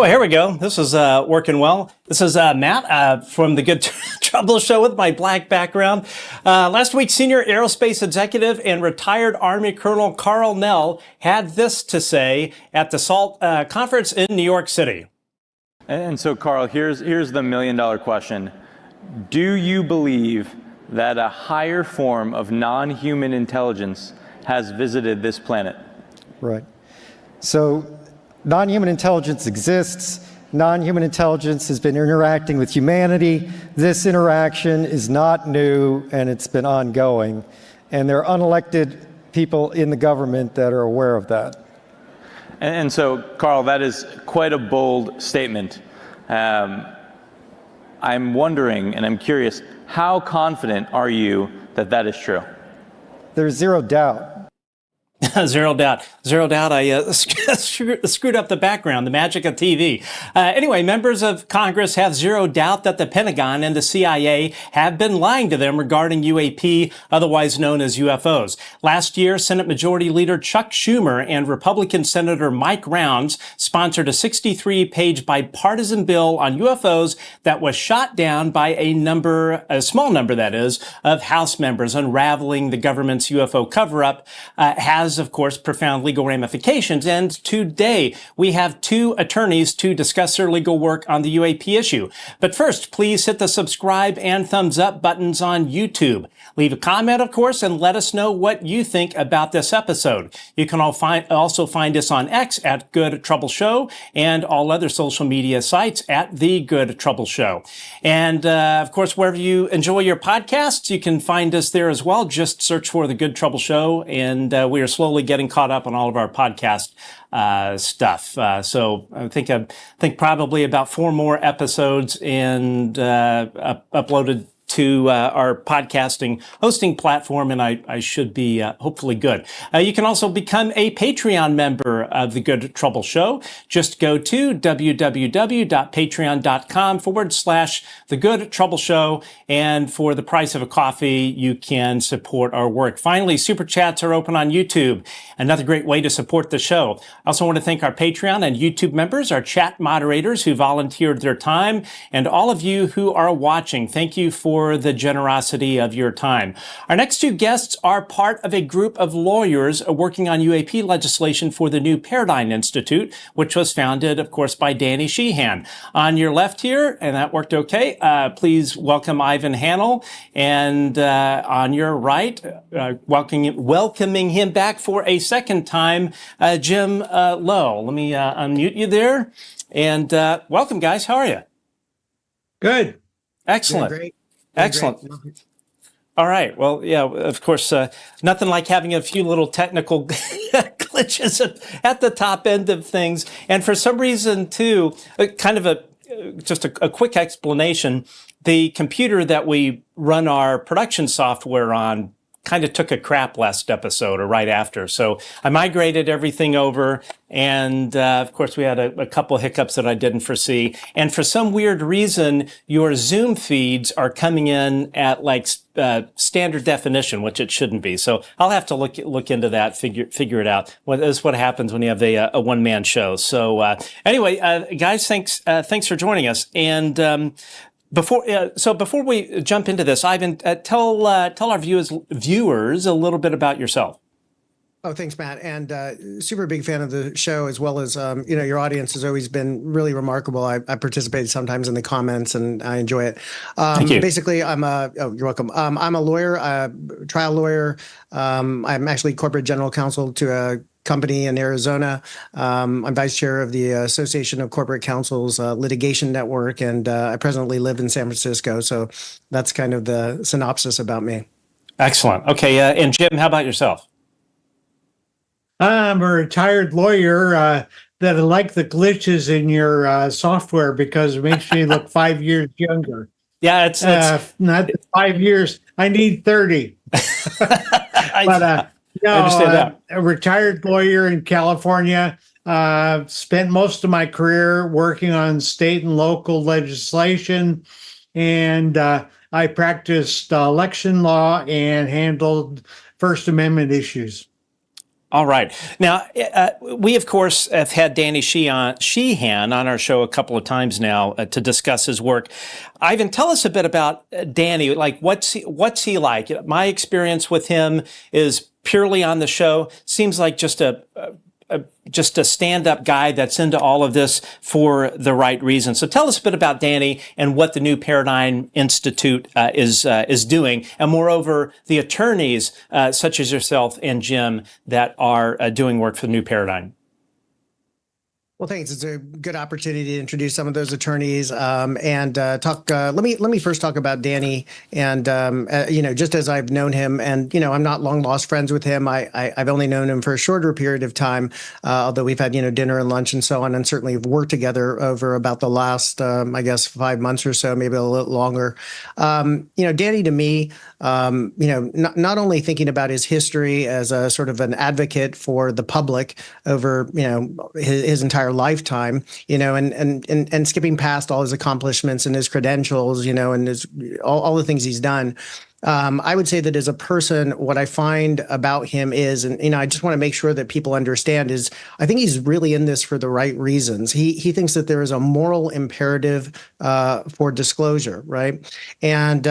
Oh, here we go. This is working well. This is Matt from the Good Trouble Show with my black background. Last week, senior aerospace executive and retired Army Colonel Karl Nell had this to say at the SALT conference in New York City. And so, Karl, here's the million-dollar question. Do you believe that a higher form of non-human intelligence has visited this planet? Right. So non-human intelligence exists. Non-human intelligence has been interacting with humanity. This interaction is not new, and it's been ongoing. And there are unelected people in the government that are aware of that. And so, Karl, that is quite a bold statement. I'm wondering, and I'm curious, how confident are you that that is true? There's zero doubt. Zero doubt. Zero doubt. I screwed up the background, the magic of TV. Anyway, members of Congress have zero doubt that the Pentagon and the CIA have been lying to them regarding UAP, otherwise known as UFOs. Last year, Senate Majority Leader Chuck Schumer and Republican Senator Mike Rounds sponsored a 63-page bipartisan bill on UFOs that was shot down by a small number, that is, of House members. Unraveling the government's UFO cover-up has, of course, profound legal ramifications. And today we have two attorneys to discuss their legal work on the UAP issue. But first, please hit the subscribe and thumbs up buttons on YouTube. Leave a comment, of course, and let us know what you think about this episode. You can also find us on X at Good Trouble Show and all other social media sites at The Good Trouble Show. And, of course, wherever you enjoy your podcasts, you can find us there as well. Just search for The Good Trouble Show, and we are slowly getting caught up on all of our podcast stuff. So I think probably about 4 more episodes and uploaded to our podcasting hosting platform, and I should be hopefully good. You can also become a Patreon member of The Good Trouble Show. Just go to www.patreon.com/The Good Trouble Show, and for the price of a coffee, you can support our work. Finally, Super Chats are open on YouTube, another great way to support the show. I also want to thank our Patreon and YouTube members, our chat moderators who volunteered their time, and all of you who are watching. Thank you for the generosity of your time. Our next two guests are part of a group of lawyers working on UAP legislation for the New Paradigm Institute, which was founded, of course, by Danny Sheehan. On your left here, and that worked okay, please welcome Ivan Hannel. And on your right, welcoming him back for a second time, Jim Lough. Let me unmute you there. And welcome, guys. How are you? Good. Excellent. Great. Excellent. All right. Well, yeah, of course, nothing like having a few little technical glitches at the top end of things. And for some reason, too, just a quick explanation, the computer that we run our production software on kind of took a crap last episode or right after. So I migrated everything over. And, of course, we had a couple of hiccups that I didn't foresee. And for some weird reason, your Zoom feeds are coming in at like standard definition, which it shouldn't be. So I'll have to look into that, figure it out. This is what happens when you have a one-man show. So anyway, guys, thanks for joining us. And Before we jump into this, Ivan, tell our viewers a little bit about yourself. Oh, thanks, Matt. And super big fan of the show, as well as, your audience has always been really remarkable. I participated sometimes in the comments, and I enjoy it. Thank you. Basically, you're welcome. I'm a lawyer, trial lawyer. I'm actually corporate general counsel to a company in Arizona. I'm vice chair of the Association of Corporate Counsels Litigation Network, and I presently live in San Francisco. So that's kind of the synopsis about me. Excellent. Okay. And Jim, how about yourself? I'm a retired lawyer that I like the glitches in your software because it makes me look 5 years younger. Yeah, it's not 5 years. I need 30. I understand that. A retired lawyer in California. Spent most of my career working on state and local legislation, and I practiced election law and handled First Amendment issues. All right. Now, we, of course, have had Danny Sheehan on our show a couple of times now to discuss his work. Ivan, tell us a bit about Danny. Like, what's he like? My experience with him is purely on the show. Seems like just a stand-up guy that's into all of this for the right reason. So tell us a bit about Danny and what the New Paradigm Institute is doing, and moreover, the attorneys such as yourself and Jim that are doing work for the New Paradigm. Well, thanks. It's a good opportunity to introduce some of those attorneys and talk. Let me first talk about Danny, and just as I've known him, and I'm not long lost friends with him. I've only known him for a shorter period of time, although we've had dinner and lunch and so on, and certainly have worked together over about the last 5 months or so, maybe a little longer. Danny to me, not only thinking about his history as a sort of an advocate for the public over his entire lifetime, and skipping past all his accomplishments and his credentials, and his all the things he's done. I would say that as a person, what I find about him is, and I just want to make sure that people understand, is I think he's really in this for the right reasons. He thinks that there is a moral imperative for disclosure, right? And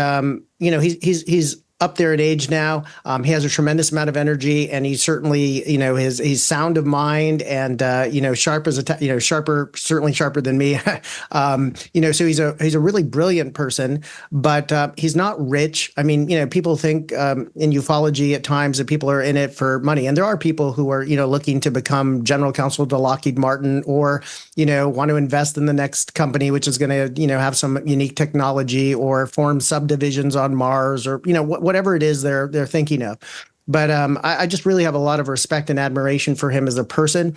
he's up there in age now. He has a tremendous amount of energy, and he's certainly, he's sound of mind and, sharp as certainly sharper than me. So he's a really brilliant person, but he's not rich. I mean, people think in ufology at times that people are in it for money, and there are people who are, looking to become general counsel to Lockheed Martin, or, want to invest in the next company, which is going to, have some unique technology, or form subdivisions on Mars, or, whatever it is they're thinking of. But I just really have a lot of respect and admiration for him as a person.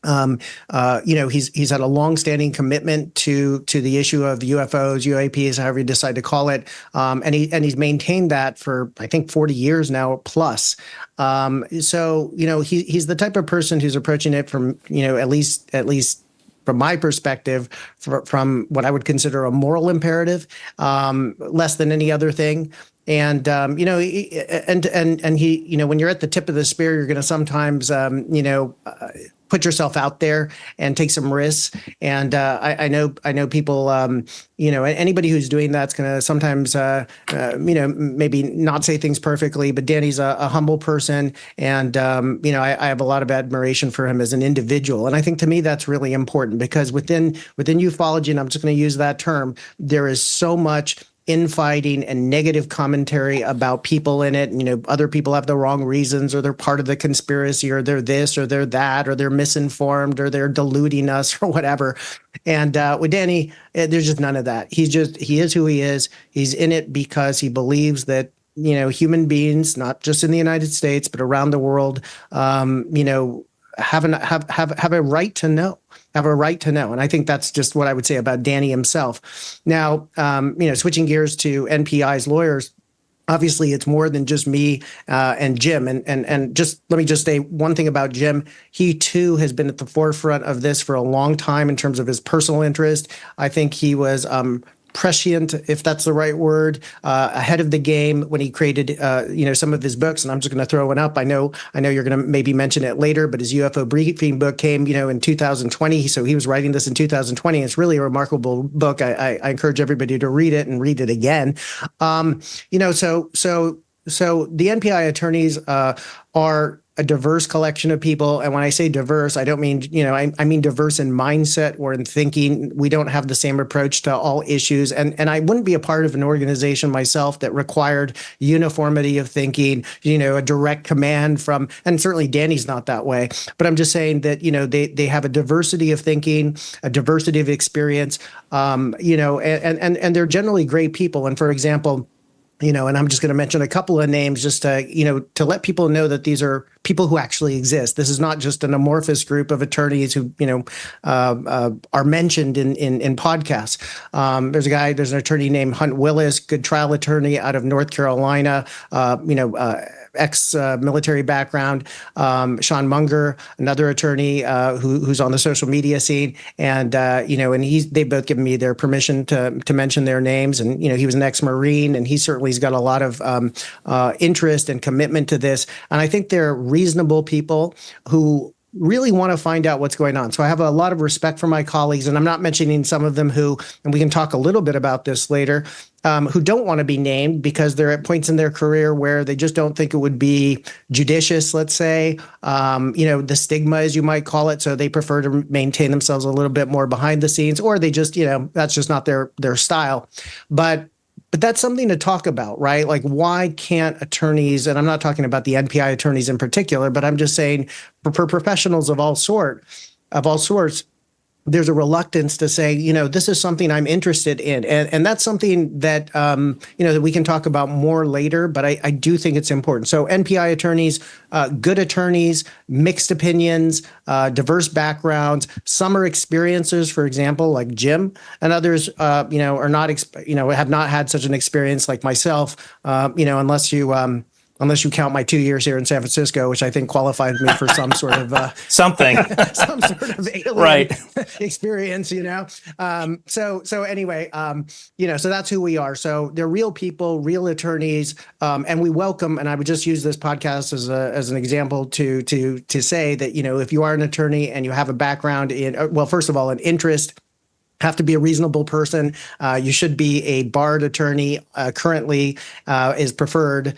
He's had a longstanding commitment to the issue of UFOs, UAPs, however you decide to call it, and he's maintained that for, I think, 40 years now plus. He's the type of person who's approaching it from at least from my perspective, from what I would consider a moral imperative, less than any other thing. And when you're at the tip of the spear, you're going to sometimes put yourself out there and take some risks. And I know people, anybody who's doing that's going to sometimes, maybe not say things perfectly, but Danny's a humble person. And, I have a lot of admiration for him as an individual. And I think to me, that's really important, because within ufology, and I'm just going to use that term, there is so much infighting and negative commentary about people in it. Other people have the wrong reasons, or they're part of the conspiracy, or they're this, or they're that, or they're misinformed, or they're deluding us, or whatever. And with Danny, there's just none of that. He is who he is. He's in it because he believes that, human beings, not just in the United States, but around the world, have a right to know. Have a right to know. And I think that's just what I would say about Danny himself. Now, switching gears to NPI's lawyers, obviously it's more than just me and Jim. And just let me just say one thing about Jim. He too has been at the forefront of this for a long time in terms of his personal interest. I think he was prescient, if that's the right word, ahead of the game when he created, some of his books. And I'm just going to throw one up. I know you're going to maybe mention it later, but his UFO briefing book came, in 2020. So he was writing this in 2020. It's really a remarkable book. I encourage everybody to read it and read it again. So the NPI attorneys are a diverse collection of people. And when I say diverse, I don't mean, I mean diverse in mindset or in thinking. We don't have the same approach to all issues. And I wouldn't be a part of an organization myself that required uniformity of thinking, a direct command from, and certainly Danny's not that way. But I'm just saying that, they have a diversity of thinking, a diversity of experience, and they're generally great people. And for example, and I'm just going to mention a couple of names just to, to let people know that these are people who actually exist. This is not just an amorphous group of attorneys who, are mentioned in podcasts. There's an attorney named Hunt Willis, good trial attorney out of North Carolina, ex-military background. Sean Munger, another attorney who's on the social media scene, and they both given me their permission to mention their names. And he was an ex-Marine, and he's got a lot of interest and commitment to this. And I think they're reasonable people who really want to find out what's going on. So I have a lot of respect for my colleagues, and I'm not mentioning some of them who, and we can talk a little bit about this later, who don't want to be named because they're at points in their career where they just don't think it would be judicious, let's say, the stigma, as you might call it. So they prefer to maintain themselves a little bit more behind the scenes, or they just, that's just not their style. But that's something to talk about, right? Like, why can't attorneys, and I'm not talking about the NPI attorneys in particular, but I'm just saying for professionals of all sorts, there's a reluctance to say, this is something I'm interested in. And that's something that, that we can talk about more later, but I do think it's important. So NPI attorneys, good attorneys, mixed opinions, diverse backgrounds, summer experiences, for example, like Jim, and others, are not, have not had such an experience like myself, unless you count my 2 years here in San Francisco, which I think qualified me for some sort of something, some sort of alien right. experience, So anyway, so that's who we are. So they're real people, real attorneys, and we welcome. And I would just use this podcast as an example to say that if you are an attorney and you have a background in, well, first of all, an interest. Have to be a reasonable person. You should be a barred attorney. Currently, is preferred,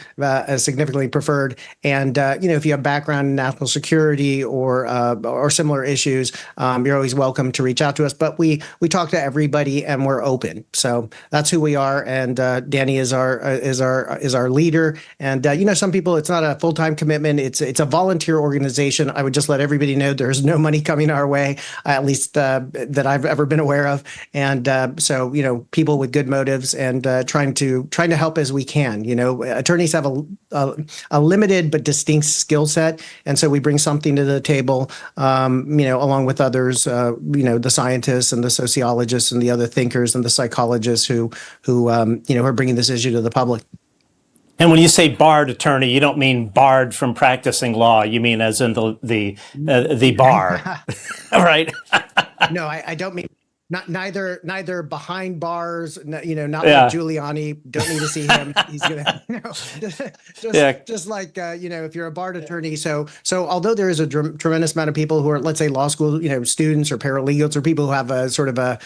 significantly preferred. And if you have background in national security or similar issues, you're always welcome to reach out to us. But we talk to everybody, and we're open. So that's who we are. And Danny is our leader. And some people, it's not a full-time commitment. It's a volunteer organization. I would just let everybody know there's no money coming our way, at least that I've ever been aware of. And so, people with good motives and trying to help as we can. Attorneys have a limited but distinct skill set, and so we bring something to the table. Along with others, the scientists and the sociologists and the other thinkers and the psychologists who are bringing this issue to the public. And when you say barred attorney, you don't mean barred from practicing law. You mean as in the bar, right? No, I don't mean. Neither behind bars, not like Giuliani. Don't need to see him. He's gonna, just like if you're a barred attorney. So although there is a tremendous amount of people who are, let's say, law school, students or paralegals or people who have a sort of a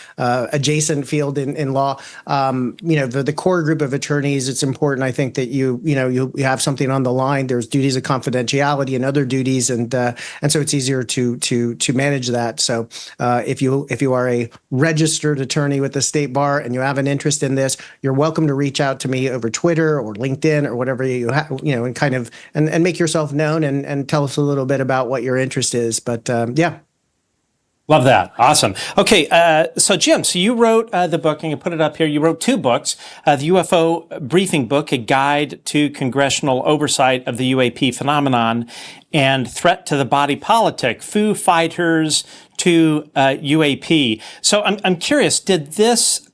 adjacent field in law, the core group of attorneys, it's important, I think, that you have something on the line. There's duties of confidentiality and other duties, and so it's easier to manage that. So if you are a registered attorney with the state bar and you have an interest in this, you're welcome to reach out to me over Twitter or LinkedIn or whatever you have, and kind of and make yourself known and tell us a little bit about what your interest is. But yeah. Love that. Awesome. Okay. So Jim, you wrote the book, and you put it up here. You wrote 2 books, the UFO Briefing Book, A Guide to Congressional Oversight of the UAP Phenomenon, and Threat to the Body Politic, Foo Fighters to UAP. So I'm curious, did this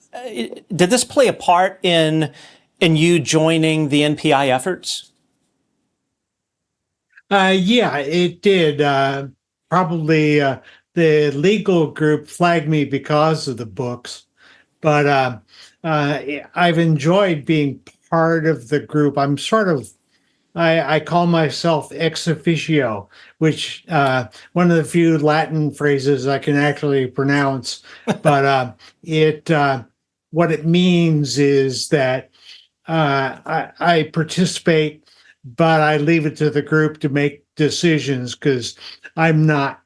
play a part in you joining the NPI efforts? Yeah, it did. Probably the legal group flagged me because of the books, but I've enjoyed being part of the group. I'm sort of, I call myself ex officio, which one of the few Latin phrases I can actually pronounce. But what it means is that I participate, but I leave it to the group to make decisions because I'm not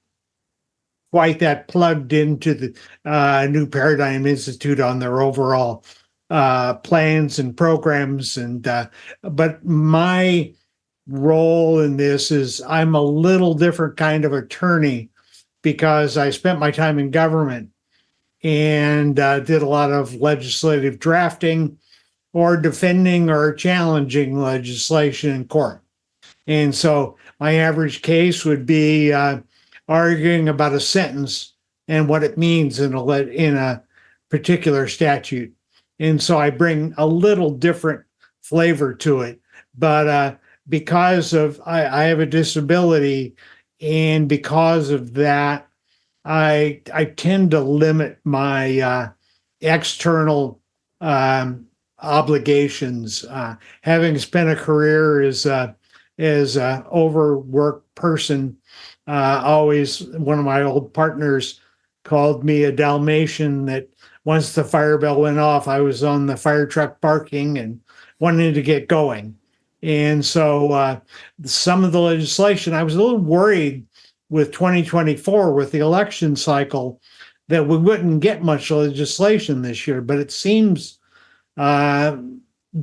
quite that plugged into the New Paradigm Institute on their overall plans and programs. And but my role in this is I'm a little different kind of attorney because I spent my time in government and did a lot of legislative drafting or defending or challenging legislation in court. And so my average case would be arguing about a sentence and what it means in a particular statute. And so I bring a little different flavor to it. But because of I have a disability, and because of that, I tend to limit my external obligations. Having spent a career as as an overworked person. Always, one of my old partners called me a Dalmatian that once the fire bell went off, I was on the fire truck barking and wanting to get going. And so some of the legislation, I was a little worried with 2024, with the election cycle, that we wouldn't get much legislation this year. But it seems that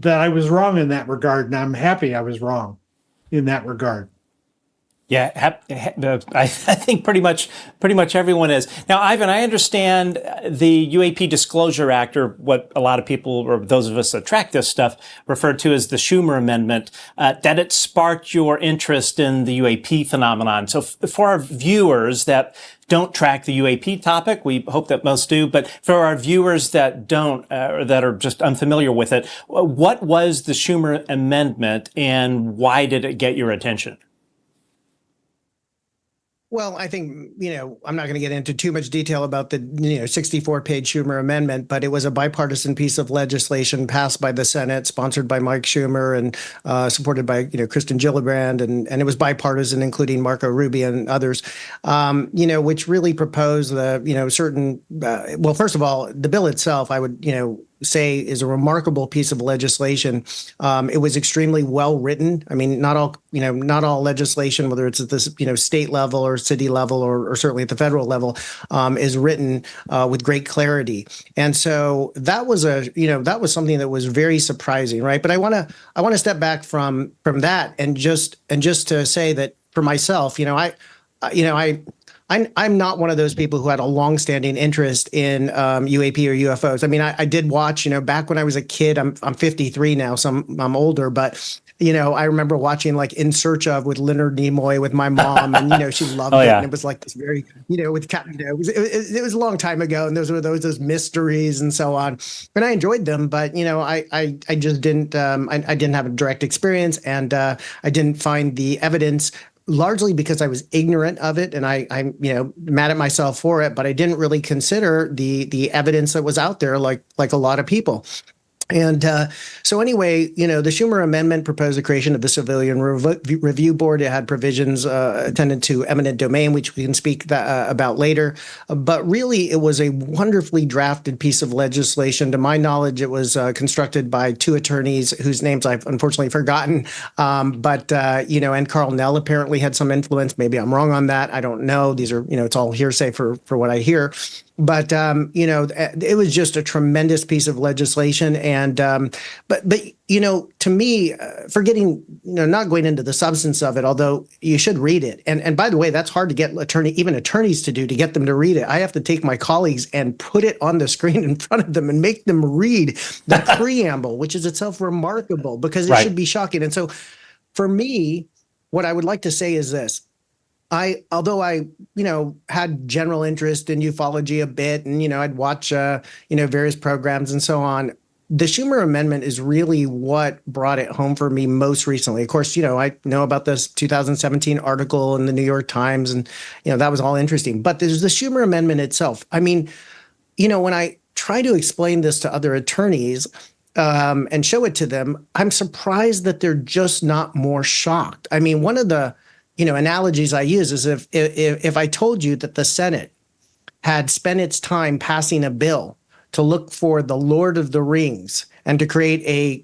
I was wrong in that regard, and I'm happy I was wrong in that regard. Yeah, I think pretty much everyone is. Now, Ivan, I understand the UAP Disclosure Act, or what a lot of people, or those of us that track this stuff, refer to as the Schumer Amendment, that it sparked your interest in the UAP phenomenon. So for our viewers that don't track the UAP topic, we hope that most do, but for our viewers that don't, or that are just unfamiliar with it, what was the Schumer Amendment and why did it get your attention? Well, I think, I'm not going to get into too much detail about the, 64-page Schumer amendment, but it was a bipartisan piece of legislation passed by the Senate, sponsored by Mike Schumer and supported by, Kristen Gillibrand. And it was bipartisan, including Marco Rubio and others, which really proposed certain, well, first of all, the bill itself, I would, say is a remarkable piece of legislation. It was extremely well written. I mean, not all legislation, whether it's at the state level or city level or certainly at the federal level, is written with great clarity. And so that was something that was very surprising, right? But I want to step back from that and just to say that for myself, I'm not one of those people who had a longstanding interest in UAP or UFOs. I mean, I did watch, back when I was a kid. I'm 53 now, so I'm older, but I remember watching like In Search Of with Leonard Nimoy with my mom, and she loved it, and it was like this very, with it was a long time ago, and those mysteries and so on, and I enjoyed them, but I just didn't I didn't have a direct experience, and I didn't find the evidence, largely because I was ignorant of it, and I'm mad at myself for it, but I didn't really consider the evidence that was out there like a lot of people. And so anyway, the Schumer Amendment proposed the creation of the Civilian Review Board. It had provisions attendant to eminent domain, which we can speak about later. But really, it was a wonderfully drafted piece of legislation. To my knowledge, it was constructed by two attorneys whose names I've unfortunately forgotten. And Karl Nell apparently had some influence. Maybe I'm wrong on that. I don't know. These are, it's all hearsay for what I hear. But, it was just a tremendous piece of legislation. And but to me, forgetting, not going into the substance of it, although you should read it. And by the way, that's hard to get even attorneys to do, to get them to read it. I have to take my colleagues and put it on the screen in front of them and make them read the preamble, which is itself remarkable because it should be shocking. And so for me, what I would like to say is this. Although I had general interest in ufology a bit, and I'd watch various programs and so on, the Schumer Amendment is really what brought it home for me most recently. Of course, I know about this 2017 article in the New York Times, and that was all interesting. But there's the Schumer Amendment itself. I mean, when I try to explain this to other attorneys and show it to them, I'm surprised that they're just not more shocked. I mean, one of the analogies I use is if I told you that the Senate had spent its time passing a bill to look for the Lord of the Rings and to create a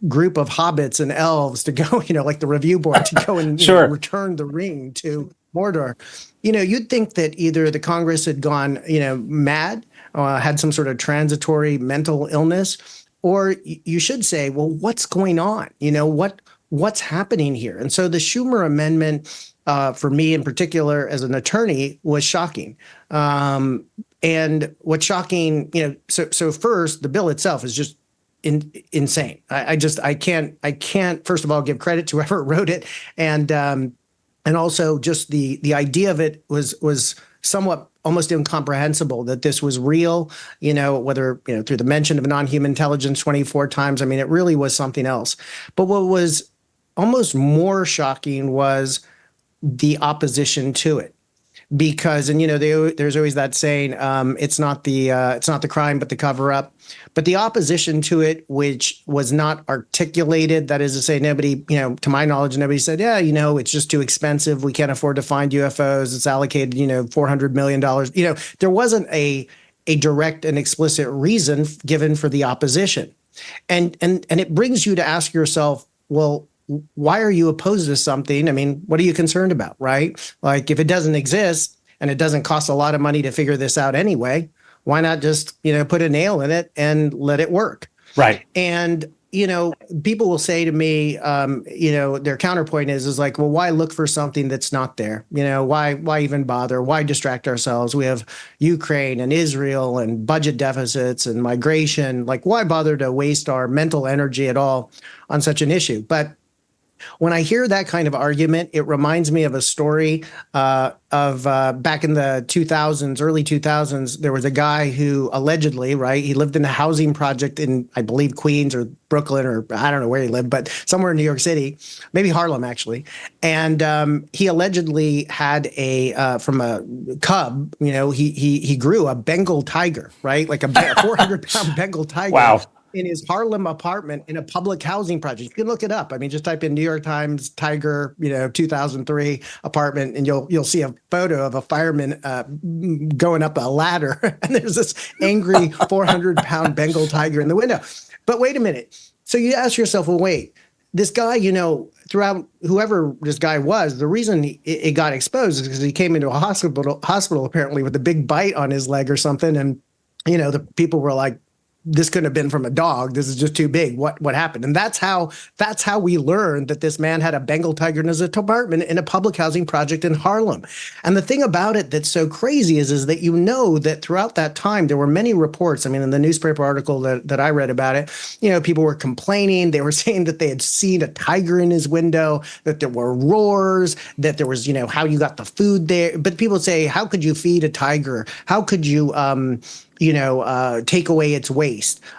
group of hobbits and elves to go, like the review board, to go and return the ring to Mordor, you'd think that either the Congress had gone mad, had some sort of transitory mental illness, or you should say, well, what's going on? What's happening here? And so the Schumer Amendment, for me in particular as an attorney, was shocking. And what's shocking, so first, the bill itself is just insane. I can't first of all give credit to whoever wrote it, and also just the idea of it was somewhat almost incomprehensible that this was real, whether, through the mention of non-human intelligence 24 times. I mean, it really was something else. But what was almost more shocking was the opposition to it. because, and there's always that saying, it's not the crime but the cover up. But the opposition to it, which was not articulated, that is to say, nobody, to my knowledge, nobody said, yeah, it's just too expensive. We can't afford to find UFOs. It's allocated, $400 million. There wasn't a direct and explicit reason given for the opposition. And it brings you to ask yourself, well, why are you opposed to something? I mean, what are you concerned about, right? Like, if it doesn't exist and it doesn't cost a lot of money to figure this out anyway, why not just, put a nail in it and let it work? Right. And, people will say to me, their counterpoint is like, well, why look for something that's not there? Why even bother? Why distract ourselves? We have Ukraine and Israel and budget deficits and migration. Like, why bother to waste our mental energy at all on such an issue? But when I hear that kind of argument, it reminds me of a story of back in the 2000s, early 2000s. There was a guy who allegedly, right, he lived in a housing project in, I believe, Queens or Brooklyn, or I don't know where he lived, but somewhere in New York City, maybe Harlem, actually. And he allegedly had from a cub, he grew a Bengal tiger, right, like a 400-pound Bengal tiger. Wow. In his Harlem apartment in a public housing project. You can look it up. I mean, just type in New York Times tiger, 2003 apartment, and you'll see a photo of a fireman going up a ladder, and there's this angry 400-pound Bengal tiger in the window. But wait a minute. So you ask yourself, well, wait, this guy, throughout whoever this guy was, the reason it got exposed is because he came into a hospital apparently with a big bite on his leg or something, and the people were like, this couldn't have been from a dog. This is just too big. What happened? And that's how we learned that this man had a Bengal tiger in his apartment in a public housing project in Harlem. And the thing about it that's so crazy is that that throughout that time there were many reports. I mean, in the newspaper article that I read about it, people were complaining. They were saying that they had seen a tiger in his window, that there were roars, that there was, how you got the food there. But people would say, how could you feed a tiger? How could you take away its waste?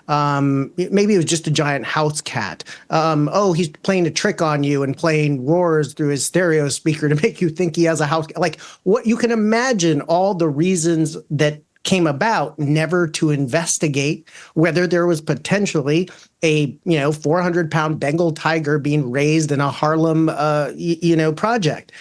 Maybe it was just a giant house cat. He's playing a trick on you and playing roars through his stereo speaker to make you think he has a house cat. Like, what you can imagine all the reasons that came about never to investigate whether there was potentially a 400-pound Bengal tiger being raised in a Harlem project.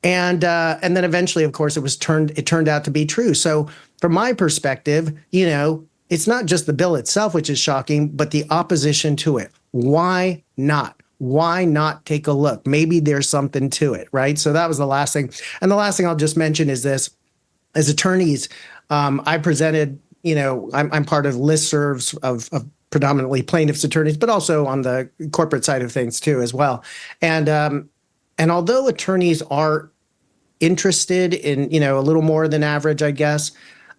And then eventually, of course, it turned out to be true. So from my perspective, it's not just the bill itself, which is shocking, but the opposition to it. Why not? Why not take a look? Maybe there's something to it, right? So that was the last thing. And the last thing I'll just mention is this. As attorneys, I presented, I'm part of listservs of predominantly plaintiffs' attorneys, but also on the corporate side of things too as well. And although attorneys are interested in, a little more than average, I guess,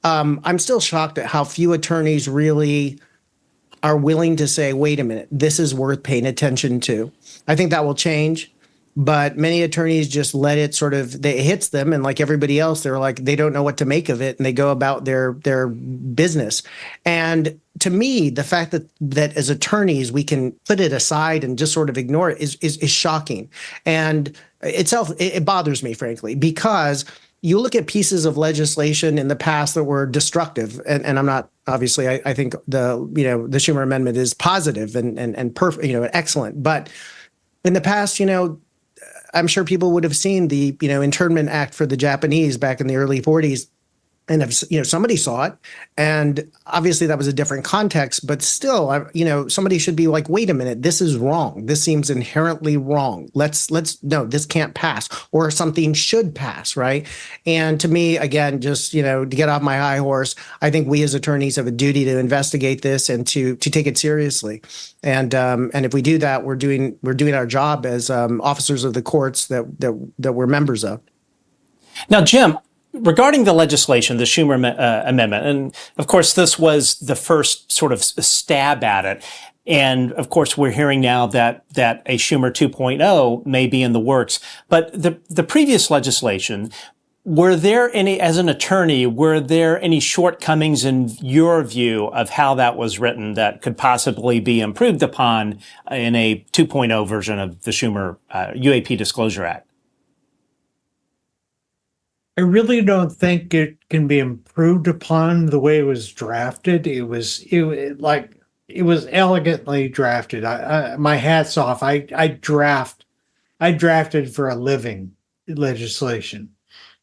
I'm still shocked at how few attorneys really are willing to say, wait a minute, this is worth paying attention to. I think that will change, but many attorneys just let it it hits them. And like everybody else, they're like, they don't know what to make of it. And they go about their business. And to me, the fact that as attorneys, we can put it aside and just sort of ignore it is shocking. And it bothers me, frankly, because you look at pieces of legislation in the past that were destructive, and I'm not, obviously, I think the Schumer amendment is positive and perfect, excellent. But in the past, I'm sure people would have seen the, Internment Act for the Japanese back in the early 40s. And if, somebody saw it, and obviously that was a different context, but still, somebody should be like, wait a minute, this is wrong. This seems inherently wrong. No, this can't pass, or something should pass, right? And to me, again, just, to get off my high horse, I think we as attorneys have a duty to investigate this and to take it seriously. And if we do that, we're doing our job as officers of the courts that we're members of. Now, Jim, regarding the legislation, the Schumer amendment, and of course, this was the first sort of stab at it. And of course, we're hearing now that a Schumer 2.0 may be in the works. But the previous legislation, were there any, as an attorney, were there any shortcomings in your view of how that was written that could possibly be improved upon in a 2.0 version of the Schumer UAP Disclosure Act? I really don't think it can be improved upon the way it was drafted. It was elegantly drafted. My hat's off. I drafted for a living legislation,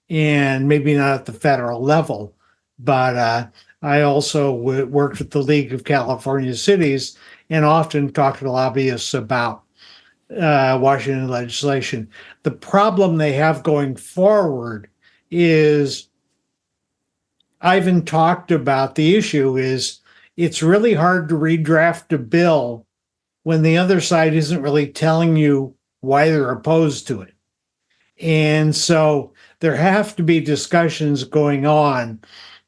and maybe not at the federal level, but I also worked with the League of California Cities and often talked to lobbyists about Washington legislation. The problem they have going forward is, Ivan talked about the issue is it's really hard to redraft a bill when the other side isn't really telling you why they're opposed to it. And so there have to be discussions going on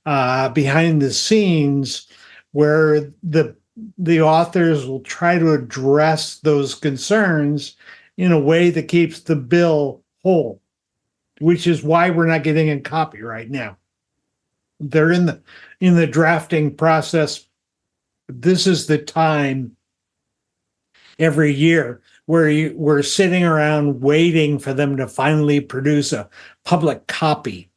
behind the scenes where the authors will try to address those concerns in a way that keeps the bill whole, which is why we're not getting a copy right now. They're in the drafting process. This is the time every year where we're sitting around waiting for them to finally produce a public copy.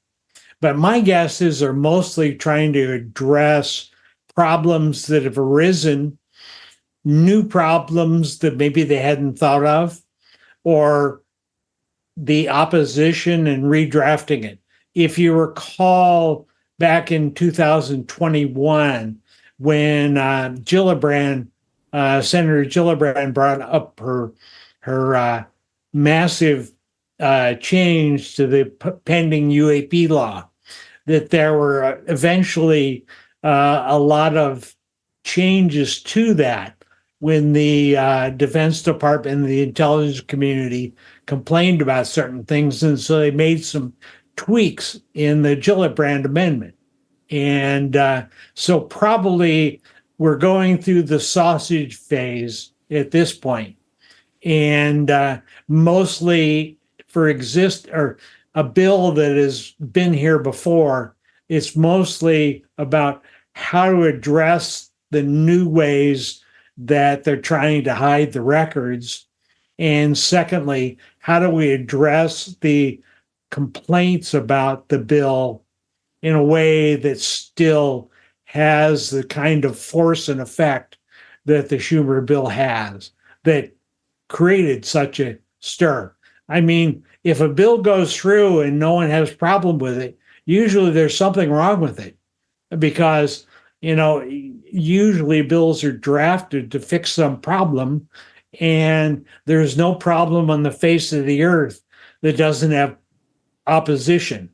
But my guess is they're mostly trying to address problems that have arisen, new problems that maybe they hadn't thought of, or the opposition and redrafting it. If you recall back in 2021, when Senator Gillibrand brought up her massive change to the pending UAP law, that there were eventually a lot of changes to that when the Defense Department and the intelligence community complained about certain things. And so they made some tweaks in the Gillibrand amendment. And so probably we're going through the sausage phase at this point. And mostly for a bill that has been here before, it's mostly about how to address the new ways that they're trying to hide the records. And secondly, how do we address the complaints about the bill in a way that still has the kind of force and effect that the Schumer bill has, that created such a stir? I mean, if a bill goes through and no one has a problem with it, usually there's something wrong with it, because, usually bills are drafted to fix some problem, and there's no problem on the face of the earth that doesn't have opposition.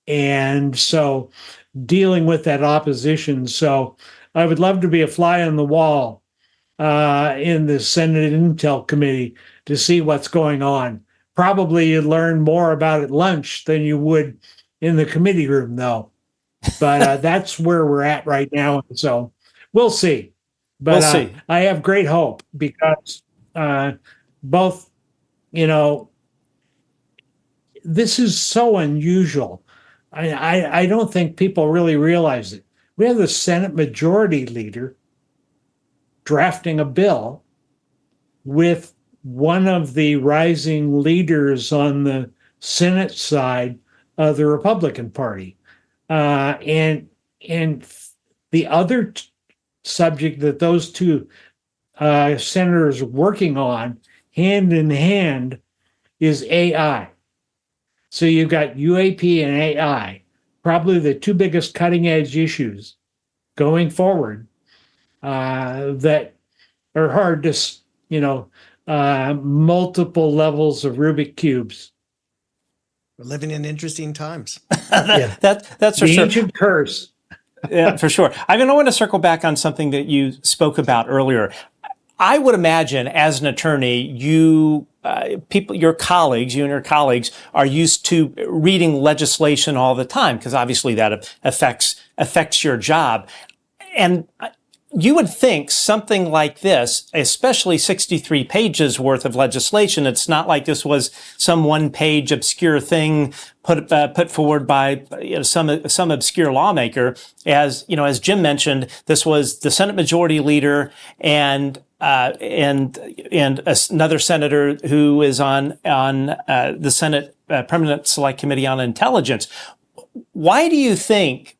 And so dealing with that opposition. So I would love to be a fly on the wall in the Senate Intel Committee to see what's going on. Probably you'd learn more about at lunch than you would in the committee room, though. But that's where we're at right now. So we'll see. But We'll see. I have great hope because both, this is so unusual. I don't think people really realize it. We have the Senate Majority Leader drafting a bill with one of the rising leaders on the Senate side of the Republican Party. And the other subject that those two senators are working on hand in hand is AI. So you've got UAP and AI, probably the two biggest cutting edge issues going forward that are hard to, multiple levels of Rubik cubes. We're living in interesting times. That's for The sure. ancient curse. Yeah, for sure. I want to circle back on something that you spoke about earlier. I would imagine, as an attorney, you and your colleagues are used to reading legislation all the time, because obviously that affects your job. And you would think something like this, especially 63 pages worth of legislation, it's not like this was some one-page obscure thing put forward by some obscure lawmaker. As Jim mentioned, this was the Senate Majority Leader and another senator who is on the Senate Permanent Select Committee on Intelligence. Why do you think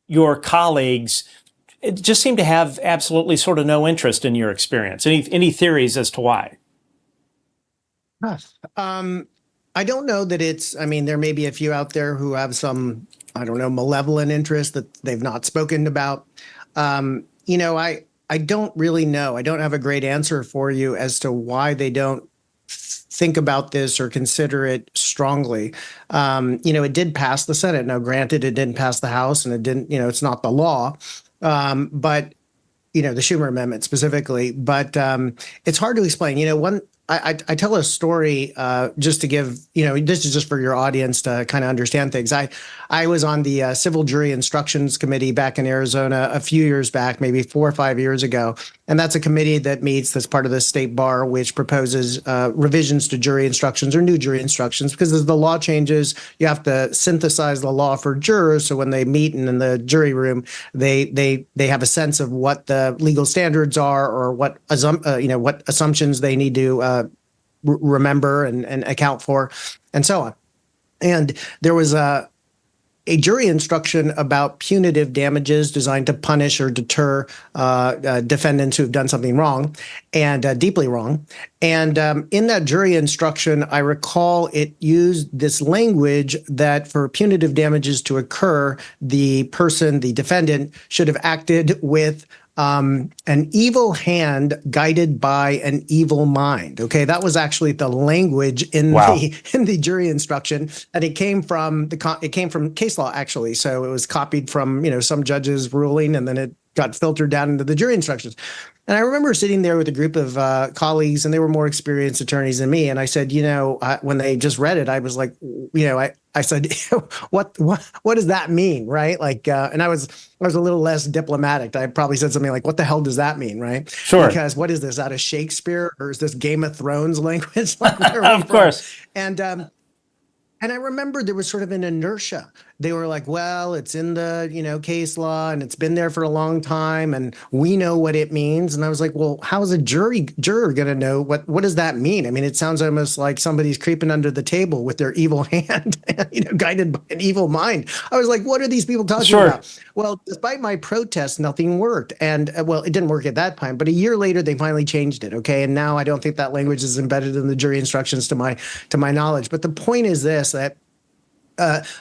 your colleagues just seem to have absolutely sort of no interest in your experience? Any theories as to why? I don't know that it's, I mean, there may be a few out there who have some, I don't know, malevolent interest that they've not spoken about. You know, I don't really know. I don't have a great answer for you as to why they don't think about this or consider it strongly. You know, it did pass the Senate. Now, granted, it didn't pass the House and it didn't, you know, it's not the law. But, you know, the Schumer Amendment specifically, but it's hard to explain. You know, I tell a story just to give, you know, this is just for your audience to kind of understand things. I was on the Civil Jury Instructions Committee back in Arizona a few years back, maybe 4 or 5 years ago. And that's a committee that meets that's part of the state bar, which proposes revisions to jury instructions or new jury instructions, because as the law changes, you have to synthesize the law for jurors. So when they meet in the jury room, they have a sense of what the legal standards are or what what assumptions they need to remember and account for, and so on. And there was a jury instruction about punitive damages designed to punish or deter defendants who have done something wrong and deeply wrong. And in that jury instruction, I recall it used this language that for punitive damages to occur, the defendant, should have acted with an evil hand guided by an evil mind. Okay, that was actually the language in the jury instruction, and it came from case law actually. So it was copied from some judge's ruling, and then it got filtered down into the jury instructions. And I remember sitting there with a group of colleagues, and they were more experienced attorneys than me. And I said, when they just read it, I was like, I said, what does that mean, right? Like, and I was a little less diplomatic. I probably said something like, "What the hell does that mean?" Right? Sure. Because what is this, out of Shakespeare, or is this Game of Thrones language? Like, of course. And I remember there was sort of an inertia. They were like, well, it's in the, case law, and it's been there for a long time, and we know what it means. And I was like, well, how is a juror going to know what does that mean? I mean, it sounds almost like somebody's creeping under the table with their evil hand, guided by an evil mind. I was like, what are these people talking about? Well, despite my protest, nothing worked. And well, it didn't work at that time, but a year later, they finally changed it. Okay. And now I don't think that language is embedded in the jury instructions to my knowledge. But the point is this, that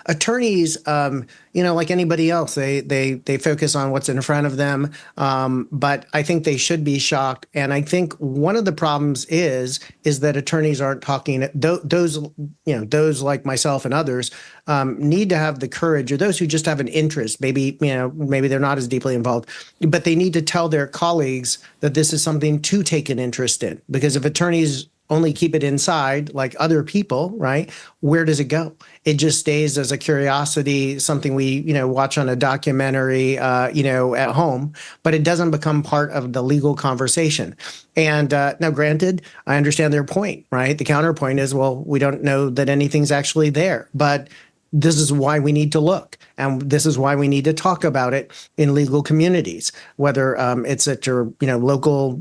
attorneys, like anybody else, they focus on what's in front of them. But I think they should be shocked. And I think one of the problems is that attorneys aren't talking. Those like myself and others need to have the courage, or those who just have an interest. Maybe they're not as deeply involved, but they need to tell their colleagues that this is something to take an interest in. Because if attorneys only keep it inside like other people, right? Where does it go? It just stays as a curiosity, something we, watch on a documentary, at home, but it doesn't become part of the legal conversation. And now, granted, I understand their point, right? The counterpoint is, well, we don't know that anything's actually there, but this is why we need to look, and this is why we need to talk about it in legal communities, whether it's at your local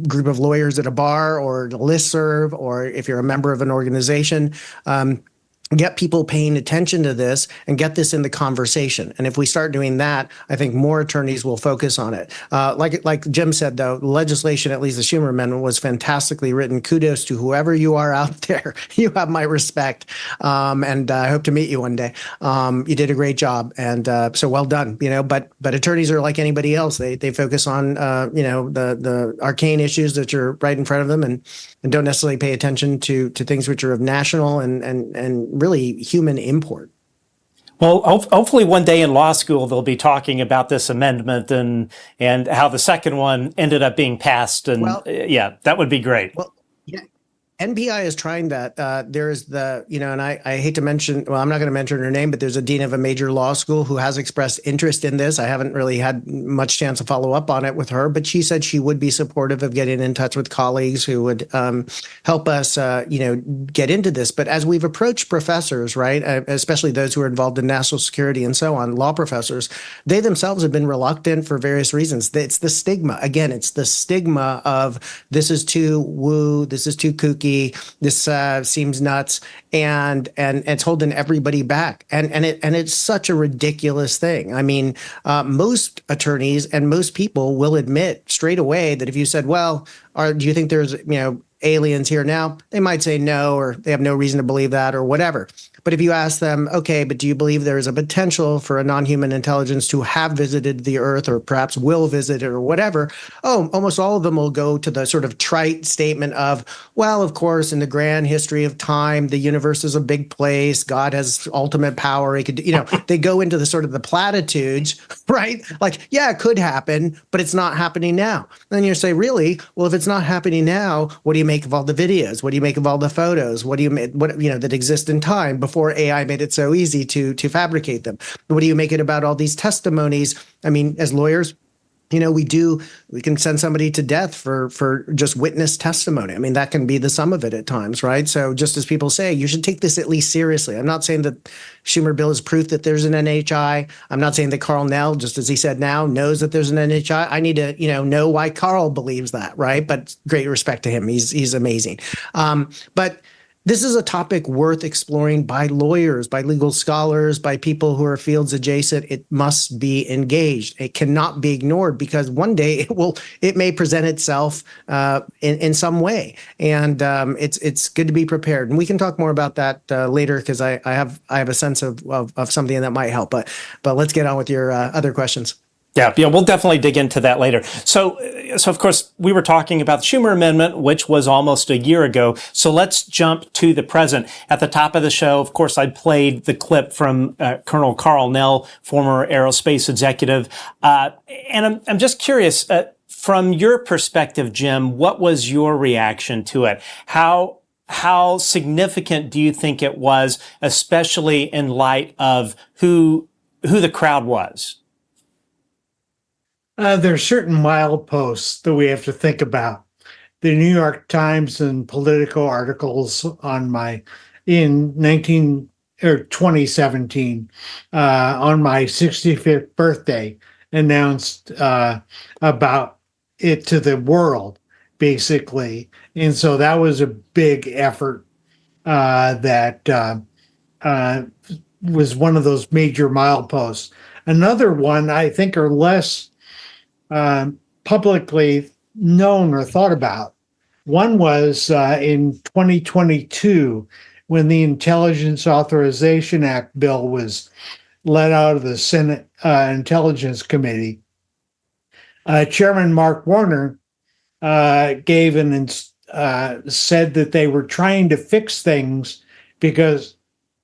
group of lawyers at a bar or a listserv, or if you're a member of an organization. Get people paying attention to this and get this in the conversation. And if we start doing that, I think more attorneys will focus on it. Like Jim said, though, legislation, at least the Schumer Amendment, was fantastically written. Kudos to whoever you are out there. You have my respect. And I hope to meet you one day. You did a great job. And so well done. But attorneys are like anybody else. They focus on, the arcane issues that are right in front of them, and don't necessarily pay attention to things which are of national and really human import. Well, hopefully one day in law school, they'll be talking about this amendment and how the second one ended up being passed. And that would be great. Well, yeah. NPI is trying that. There's and I hate to mention, well, I'm not going to mention her name, but there's a dean of a major law school who has expressed interest in this. I haven't really had much chance to follow up on it with her, but she said she would be supportive of getting in touch with colleagues who would help us, get into this. But as we've approached professors, right, especially those who are involved in national security and so on, law professors, they themselves have been reluctant for various reasons. It's the stigma. Again, it's the stigma of this is too woo, this is too kooky. crazy. This seems nuts, and it's holding everybody back. And it's such a ridiculous thing. I mean, most attorneys and most people will admit straight away that if you said, well, do you think there's, aliens here now? They might say no, or they have no reason to believe that, or whatever. But if you ask them, okay, but do you believe there is a potential for a non-human intelligence to have visited the Earth, or perhaps will visit it, or whatever? Oh, almost all of them will go to the sort of trite statement of, well, of course, in the grand history of time, the universe is a big place. God has ultimate power. He could, they go into the sort of the platitudes, right? Like, yeah, it could happen, but it's not happening now. And then you say, really? Well, if it's not happening now, what do you make of all the videos? What do you make of all the photos? What do you make, that exist in time before AI made it so easy to fabricate them? What do you make it about all these testimonies? I mean, as lawyers, we can send somebody to death for just witness testimony. I mean, that can be the sum of it at times, right? So just as people say, you should take this at least seriously. I'm not saying that Schumer bill is proof that there's an NHI. I'm not saying that Karl Nell, just as he said now, knows that there's an NHI. I need to, know why Karl believes that, right? But great respect to him. He's amazing. But this is a topic worth exploring by lawyers, by legal scholars, by people who are fields adjacent. It must be engaged. It cannot be ignored, because one day it may present itself in some way, and it's good to be prepared. And we can talk more about that later, because I have a sense of something that might help. But let's get on with your other questions. Yeah, we'll definitely dig into that later. So of course, we were talking about the Schumer Amendment, which was almost a year ago. So let's jump to the present. At the top of the show, of course, I played the clip from Colonel Karl Nell, former aerospace executive. And I'm just curious, from your perspective, Jim, what was your reaction to it? How significant do you think it was, especially in light of who the crowd was? There are certain mileposts that we have to think about. The New York Times and Politico articles in 2017 on my 65th birthday announced about it to the world, basically. And so that was a big effort that was one of those major mileposts. Another one I think are less publicly known or thought about. One was in 2022, when the Intelligence Authorization Act bill was let out of the Senate Intelligence Committee. Chairman Mark Warner said that they were trying to fix things because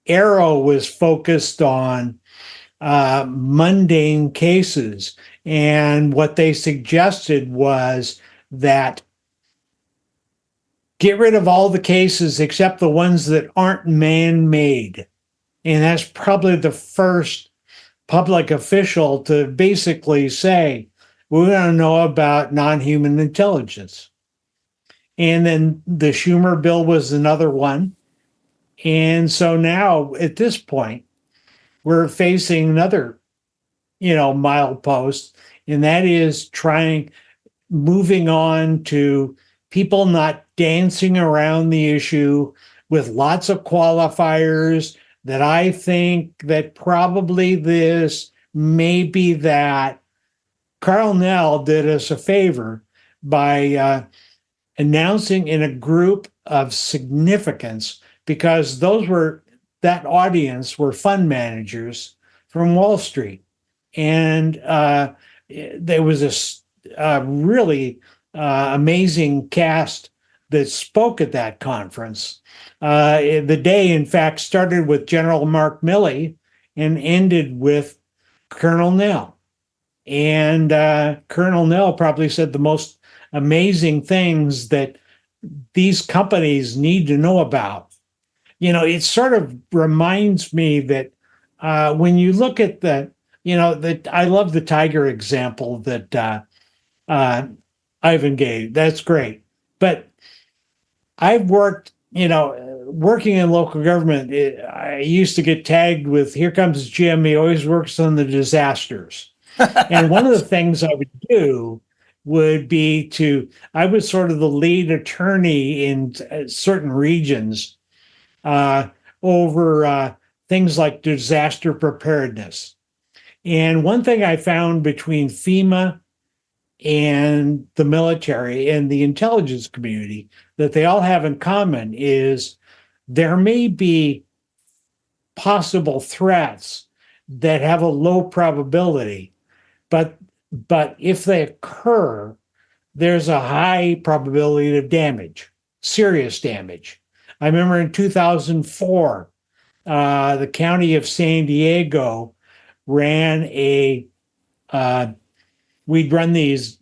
AARO was focused on mundane cases. And what they suggested was that get rid of all the cases except the ones that aren't man-made. And that's probably the first public official to basically say, we want to know about non-human intelligence. And then the Schumer bill was another one. And so now at this point, we're facing another milepost, and that is moving on to people not dancing around the issue with lots of qualifiers that I think that probably this, maybe that. Karl Nell did us a favor by announcing in a group of significance, because that audience were fund managers from Wall Street. And there was a really amazing cast that spoke at that conference. The day, in fact, started with General Mark Milley and ended with Colonel Nell. And Colonel Nell probably said the most amazing things that these companies need to know about. It sort of reminds me that when you look at I love the tiger example that Ivan gave. That's great. But I've worked, working in local government, I used to get tagged with, here comes Jim, he always works on the disasters. And one of the things I would do would be I was sort of the lead attorney in certain regions over things like disaster preparedness. And one thing I found between FEMA and the military and the intelligence community that they all have in common is there may be possible threats that have a low probability, but if they occur, there's a high probability of damage, serious damage. I remember in 2004, the county of San Diego ran we'd run these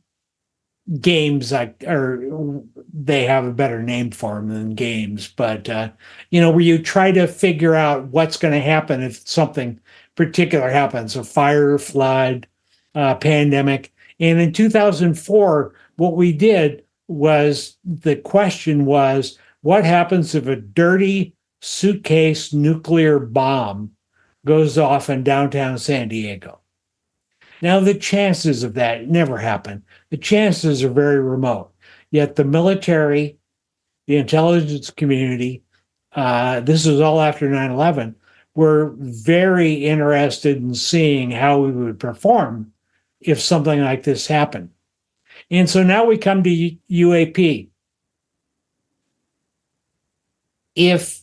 games, or they have a better name for them than games, but where you try to figure out what's going to happen if something particular happens, a fire, flood, pandemic. And in 2004, what we did was, the question was, what happens if a dirty suitcase nuclear bomb goes off in downtown San Diego? Now, the chances of that never happen. The chances are very remote. Yet the military, the intelligence community, this was all after 9/11, were very interested in seeing how we would perform if something like this happened. And so now we come to UAP. If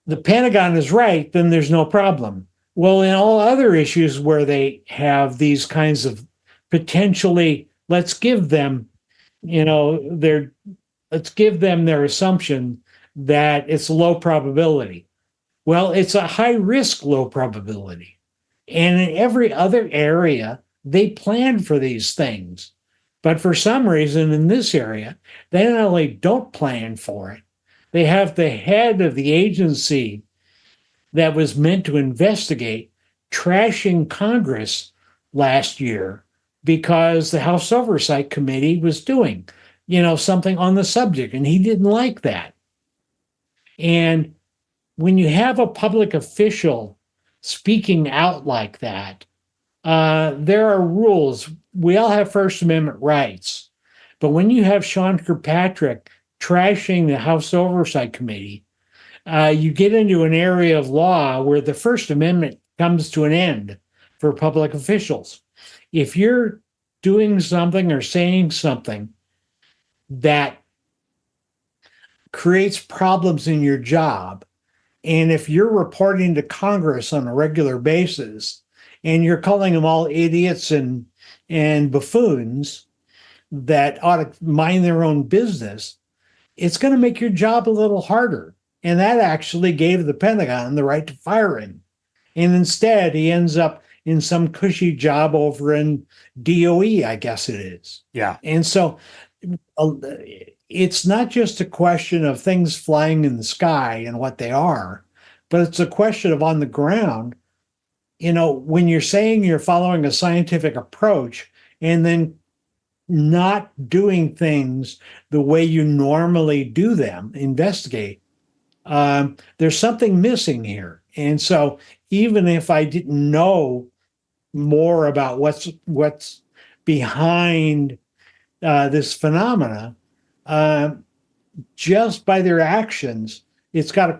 the Pentagon is right, then there's no problem. Well, in all other issues where they have these kinds of potentially, let's give them their assumption that it's low probability. Well, it's a high risk, low probability. And in every other area, they plan for these things. But for some reason in this area, they not only don't plan for it, they have the head of the agency that was meant to investigate trashing Congress last year because the House Oversight Committee was doing, something on the subject, and he didn't like that. And when you have a public official speaking out like that, there are rules. We all have First Amendment rights. But when you have Sean Kirkpatrick trashing the House Oversight Committee, you get into an area of law where the First Amendment comes to an end for public officials. If you're doing something or saying something that creates problems in your job, and if you're reporting to Congress on a regular basis and you're calling them all idiots and buffoons that ought to mind their own business, it's going to make your job a little harder. And that actually gave the Pentagon the right to fire him. And instead, he ends up in some cushy job over in DOE, I guess it is. Yeah. And so it's not just a question of things flying in the sky and what they are, but it's a question of on the ground. When you're saying you're following a scientific approach and then not doing things the way you normally do them, investigate, there's something missing here. And so even if I didn't know more about what's behind this phenomena, just by their actions, it's got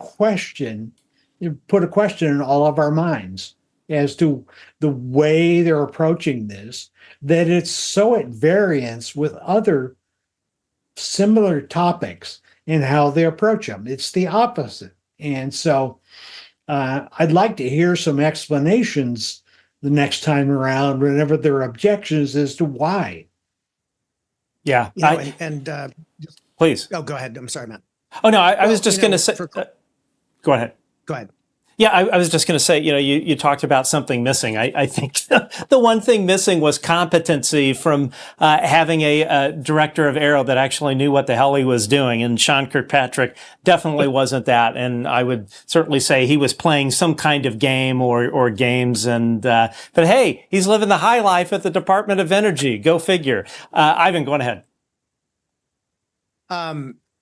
put a question in all of our minds as to the way they're approaching this, that it's so at variance with other similar topics in how they approach them. It's the opposite. And so I'd like to hear some explanations the next time around whenever there are objections as to why. Yeah. Please. Oh, go ahead. I'm sorry, Matt. Oh, no, I was just going to say, go ahead. Go ahead. Yeah, I was just going to say, you talked about something missing. I think the one thing missing was competency from having a director of Aero that actually knew what the hell he was doing. And Sean Kirkpatrick definitely wasn't that. And I would certainly say he was playing some kind of game or games. And but hey, he's living the high life at the Department of Energy. Go figure. Ivan, go on ahead.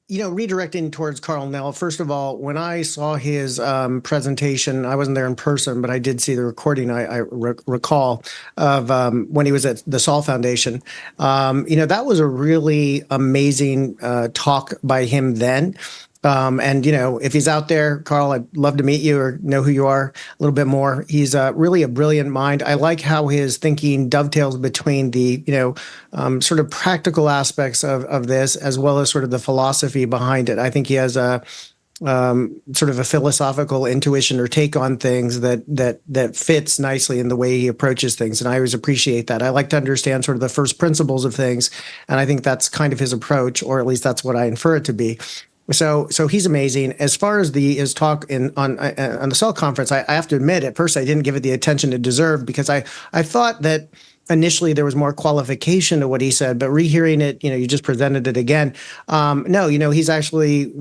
redirecting towards Karl Nell, first of all, when I saw his presentation, I wasn't there in person, but I did see the recording, I recall, of when he was at the Saul Foundation. That was a really amazing talk by him then. And, if he's out there, Karl, I'd love to meet you or know who you are a little bit more. He's really a brilliant mind. I like how his thinking dovetails between the, sort of practical aspects of this, as well as sort of the philosophy behind it. I think he has a sort of a philosophical intuition or take on things that fits nicely in the way he approaches things. And I always appreciate that. I like to understand sort of the first principles of things. And I think that's kind of his approach, or at least that's what I infer it to be. So he's amazing. As far as his talk on the Cell conference, I have to admit, at first I didn't give it the attention it deserved, because I thought that initially there was more qualification to what he said, but rehearing it, you just presented it again. No, he's actually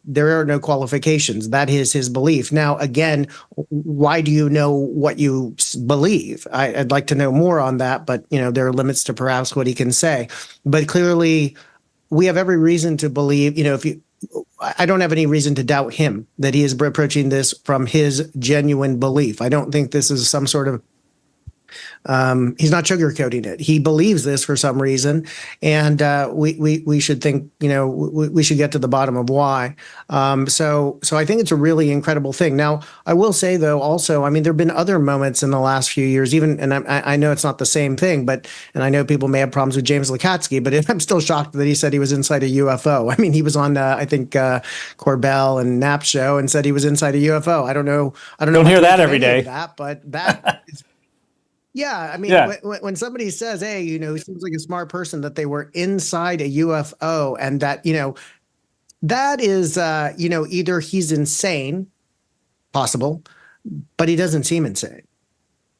there are no qualifications. That is his belief. Now, again, why do you know what you believe? I'd like to know more on that, but there are limits to perhaps what he can say. But clearly, we have every reason to believe, I don't have any reason to doubt him that he is approaching this from his genuine belief. I don't think this is some sort of he's not sugarcoating it. He believes this for some reason, and we should think, we should get to the bottom of why. So I think it's a really incredible thing. Now, I will say though, also, there have been other moments in the last few years, and I know it's not the same thing, and I know people may have problems with James Lukatsky, but I'm still shocked that he said he was inside a UFO. He was on I think Corbell and Knapp's show and said he was inside a UFO. I don't know. Don't hear that every day. But that. Yeah, when somebody says, hey, he seems like a smart person, that they were inside a UFO, and that, that is, either he's insane, possible, but he doesn't seem insane.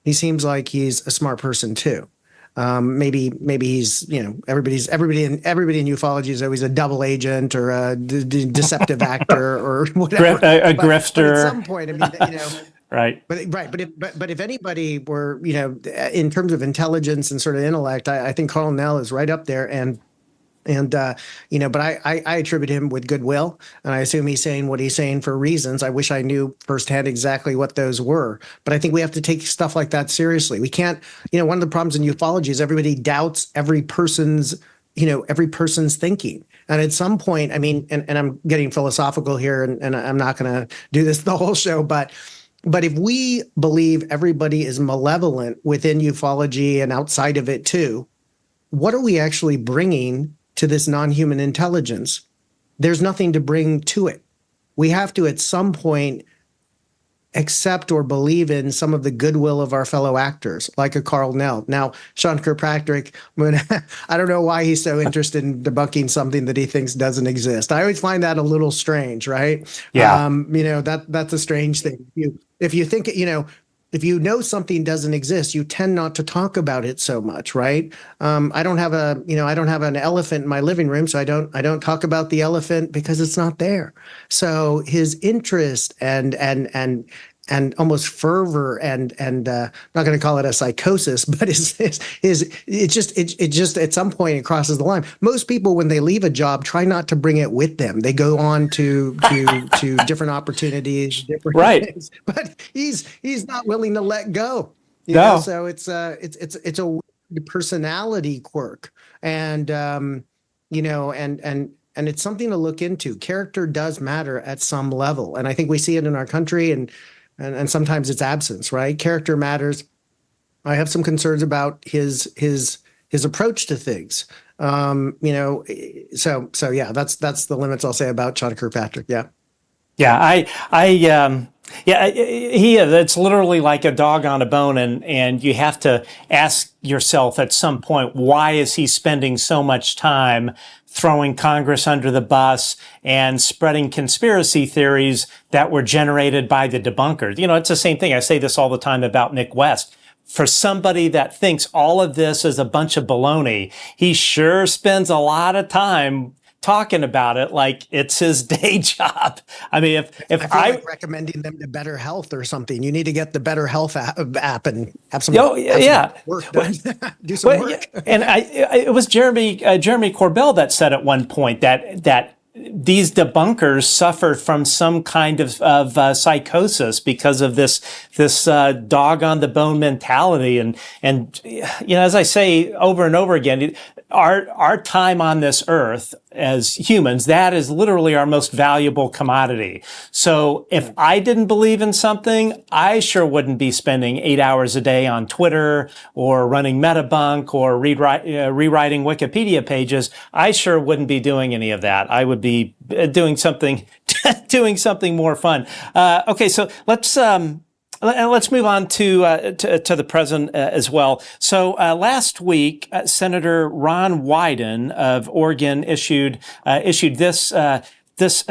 He seems like he's a smart person too. Maybe he's, everybody in Euphology is always a double agent or a deceptive actor or whatever. A grifter. But at some point, Right. But if anybody were, in terms of intelligence and sort of intellect, I think Karl Nell is right up there. But I attribute him with goodwill, and I assume he's saying what he's saying for reasons. I wish I knew firsthand exactly what those were. But I think we have to take stuff like that seriously. We can't, one of the problems in ufology is everybody doubts every person's thinking. And at some point, and I'm getting philosophical here, and I'm not going to do this the whole show, but if we believe everybody is malevolent within ufology and outside of it too, what are we actually bringing to this non-human intelligence? There's nothing to bring to it. We have to, at some point, accept or believe in some of the goodwill of our fellow actors, like a Karl Nell. Now, Sean Kirkpatrick, I don't know why he's so interested in debunking something that he thinks doesn't exist. I always find that a little strange, right? Yeah. That's a strange thing. If you think, if you know something doesn't exist, you tend not to talk about it so much, right? I don't have an elephant in my living room, so I don't talk about the elephant because it's not there. So his interest and almost fervor and I'm not going to call it a psychosis, but it just at some point it crosses the line. Most people, when they leave a job, try not to bring it with them. They go on to different opportunities, different things. But he's not willing to let go. So it's a personality quirk, and it's something to look into. Character does matter at some level, and I think we see it in our country, and sometimes it's absence, right? Character matters. I have some concerns about his approach to things. So yeah, that's the limits I'll say about Sean Kirkpatrick. Yeah. Yeah, it's literally like a dog on a bone, and you have to ask yourself at some point, why is he spending so much time throwing Congress under the bus and spreading conspiracy theories that were generated by the debunkers? It's the same thing. I say this all the time about Nick West. For somebody that thinks all of this is a bunch of baloney, he sure spends a lot of time talking about it like it's his day job. If I feel like recommending them to Better Health or something, you need to get the Better Health app and have some work done. Do some work. And it was Jeremy Corbell that said at one point that these debunkers suffer from some kind of psychosis because of this dog on the bone mentality. And as I say over and over again, our time on this earth as humans, that is literally our most valuable commodity. So if I didn't believe in something, I sure wouldn't be spending 8 hours a day on Twitter or running Metabunk or rewriting Wikipedia pages. I sure wouldn't be doing any of that. I would be doing something more fun. Okay, so let's move on to the present as well. So last week, Senator Ron Wyden of Oregon issued this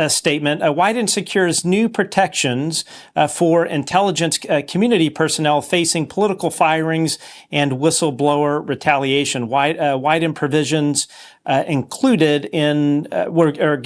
statement. Wyden secures new protections for intelligence community personnel facing political firings and whistleblower retaliation. Wyden provisions are going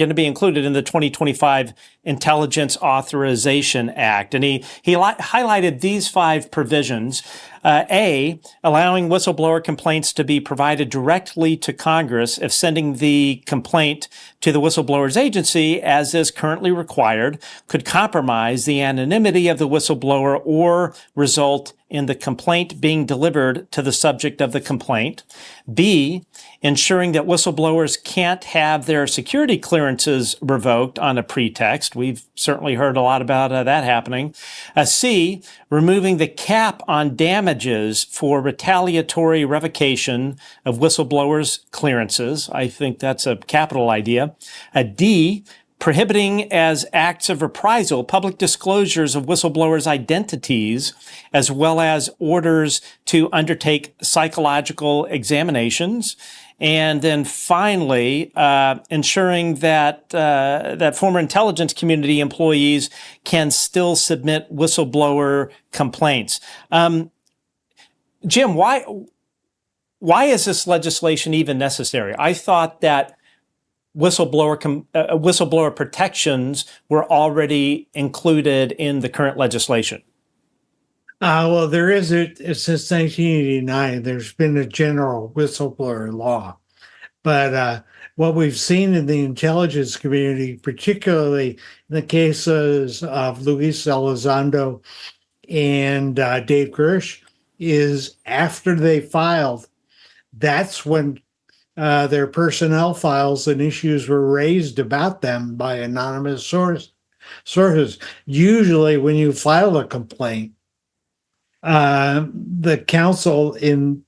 to be included in the 2025 Intelligence Authorization Act. And he highlighted these 5 provisions. A, allowing whistleblower complaints to be provided directly to Congress if sending the complaint to the whistleblower's agency, as is currently required, could compromise the anonymity of the whistleblower or result in the complaint being delivered to the subject of the complaint. B, ensuring that whistleblowers can't have their security clearances revoked on a pretext. We've certainly heard a lot about that happening. C, removing the cap on damages for retaliatory revocation of whistleblowers' clearances. I think that's a capital idea. D, prohibiting as acts of reprisal public disclosures of whistleblowers' identities, as well as orders to undertake psychological examinations. And then finally, ensuring that that former intelligence community employees can still submit whistleblower complaints. Jim, why is this legislation even necessary? I thought that whistleblower protections were already included in the current legislation. Well, there is since 1989, there's been a general whistleblower law. But what we've seen in the intelligence community, particularly in the cases of Lue Elizondo and Dave Grusch, is after they filed, that's when their personnel files and issues were raised about them by anonymous sources. Usually when you file a complaint, the counsel in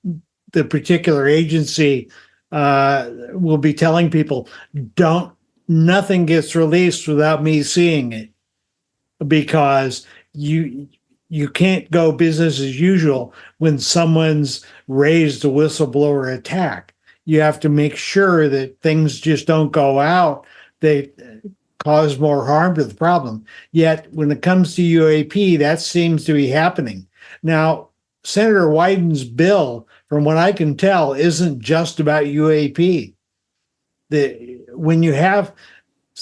the particular agency will be telling people, nothing gets released without me seeing it, because you can't go business as usual when someone's raised a whistleblower attack. You have to make sure that things just don't go out. They cause more harm to the problem. Yet when it comes to UAP, that seems to be happening. Now, Senator Wyden's bill, from what I can tell, isn't just about UAP. When you have,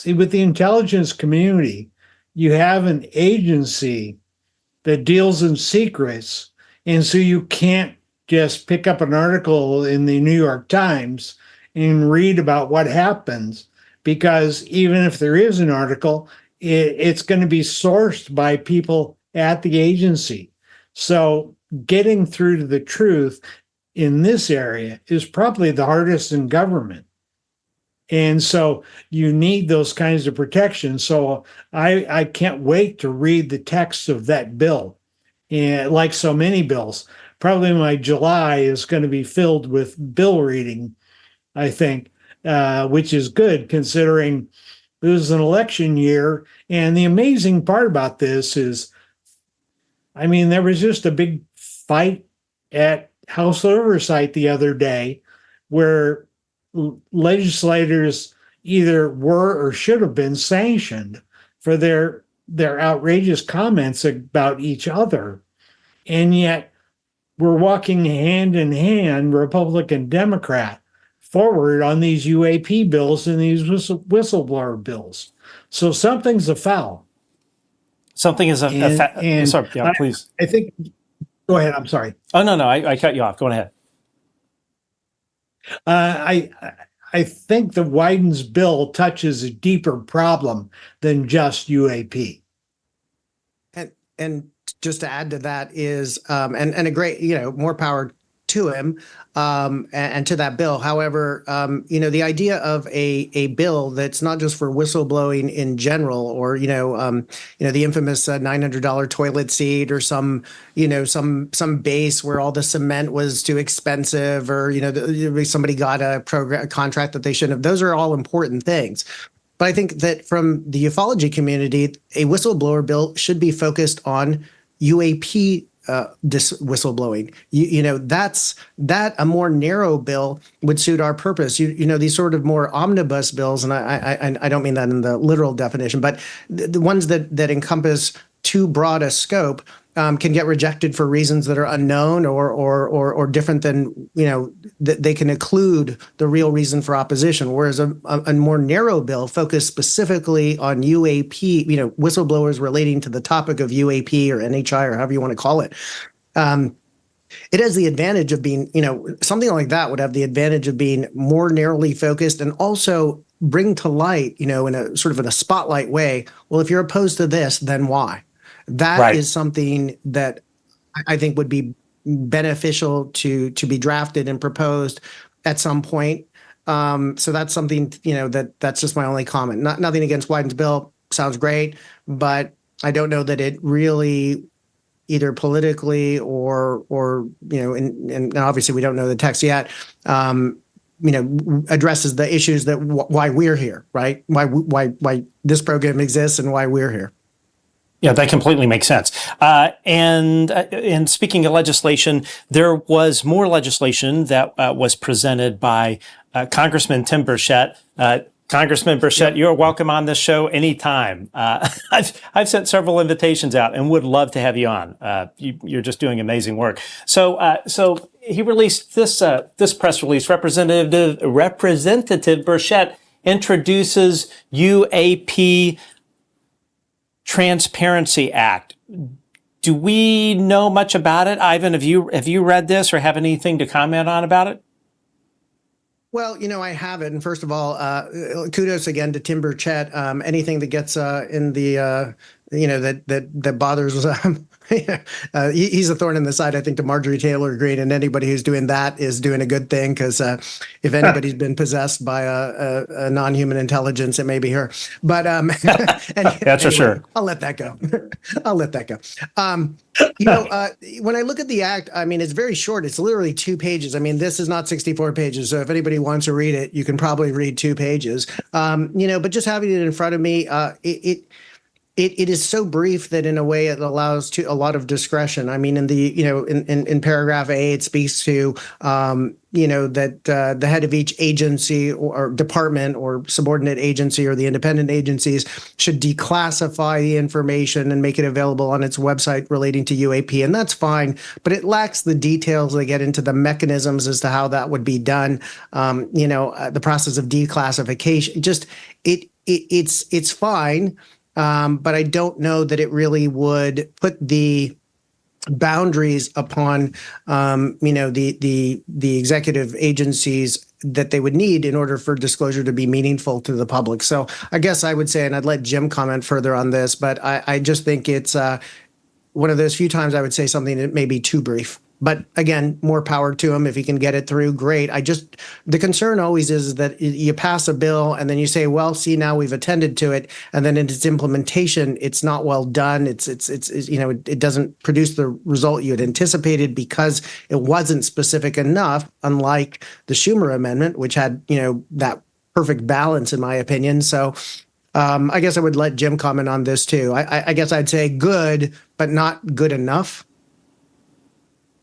with the intelligence community, you have an agency that deals in secrets, and so you can't just pick up an article in the New York Times and read about what happens, because even if there is an article, it's going to be sourced by people at the agency. So getting through to the truth in this area is probably the hardest in government. And so you need those kinds of protections. So I can't wait to read the text of that bill. And like so many bills, probably my July is going to be filled with bill reading, I think, which is good considering this is an election year. And the amazing part about this is, I mean, there was just a big fight at House Oversight the other day where legislators either were or should have been sanctioned for their outrageous comments about each other. And yet we're walking hand in hand, Republican, Democrat, forward on these UAP bills and these whistleblower bills. So something's afoul. Something is sorry, yeah, please. I think, go ahead, I'm sorry. Oh, no, I cut you off. Go ahead. I I think that Wyden's bill touches a deeper problem than just UAP. And just to add to that is, and a great, more power to him, and to that bill. However, the idea of a bill that's not just for whistleblowing in general, or the infamous $900 toilet seat, or some base where all the cement was too expensive, or somebody got a contract that they shouldn't have. Those are all important things. But I think that from the ufology community, a whistleblower bill should be focused on UAP whistleblowing. A more narrow bill would suit our purpose. These sort of more omnibus bills, and I don't mean that in the literal definition, but the ones that encompass too broad a scope can get rejected for reasons that are unknown or different than, they can occlude the real reason for opposition. Whereas a more narrow bill focused specifically on UAP, whistleblowers relating to the topic of UAP or NHI or however you want to call it. It has the advantage of being, something like that would have the advantage of being more narrowly focused, and also bring to light, in a sort of in a spotlight way, well, if you're opposed to this, then why? That is something that I think would be beneficial to be drafted and proposed at some point. So that's something, that's just my only comment. Nothing against Wyden's bill. Sounds great, but I don't know that it really either politically or and obviously we don't know the text yet, addresses the issues that why we're here, right? Why this program exists and why we're here. Yeah, that completely makes sense. And speaking of legislation, there was more legislation that was presented by Congressman Tim Burchett. Congressman Burchett, you're welcome on this show anytime. I've sent several invitations out and would love to have you on. You're just doing amazing work. So he released this press release. Representative Burchett introduces UAP Transparency Act. Do we know much about it? Ivan, have you read this or have anything to comment on about it? Well, I haven't. And first of all, kudos again to Tim Burchett. Anything that gets in the, that bothers, he's a thorn in the side, I think, to Marjorie Taylor Greene, and anybody who's doing that is doing a good thing, because if anybody's been possessed by a non-human intelligence, it may be her. But that's for sure. I'll let that go. When I look at the act, it's very short. It's literally 2 pages. This is not 64 pages. So if anybody wants to read it, you can probably read 2 pages. But just having it in front of me, it is so brief that in a way it allows a lot of discretion. In the, in paragraph A, it speaks to, that the head of each agency or department or subordinate agency or the independent agencies should declassify the information and make it available on its website relating to UAP. And that's fine, but it lacks the details that get into the mechanisms as to how that would be done. The process of declassification, just it's fine. But I don't know that it really would put the boundaries upon, the executive agencies that they would need in order for disclosure to be meaningful to the public. So I guess I would say, and I'd let Jim comment further on this, but I just think it's one of those few times I would say something that may be too brief. But again, more power to him if he can get it through. Great. The concern always is that you pass a bill and then you say, well, see, now we've attended to it, and then in its implementation, it's not well done. It doesn't produce the result you had anticipated because it wasn't specific enough. Unlike the Schumer amendment, which had that perfect balance, in my opinion. So I guess I would let Jim comment on this too. I guess I'd say good, but not good enough.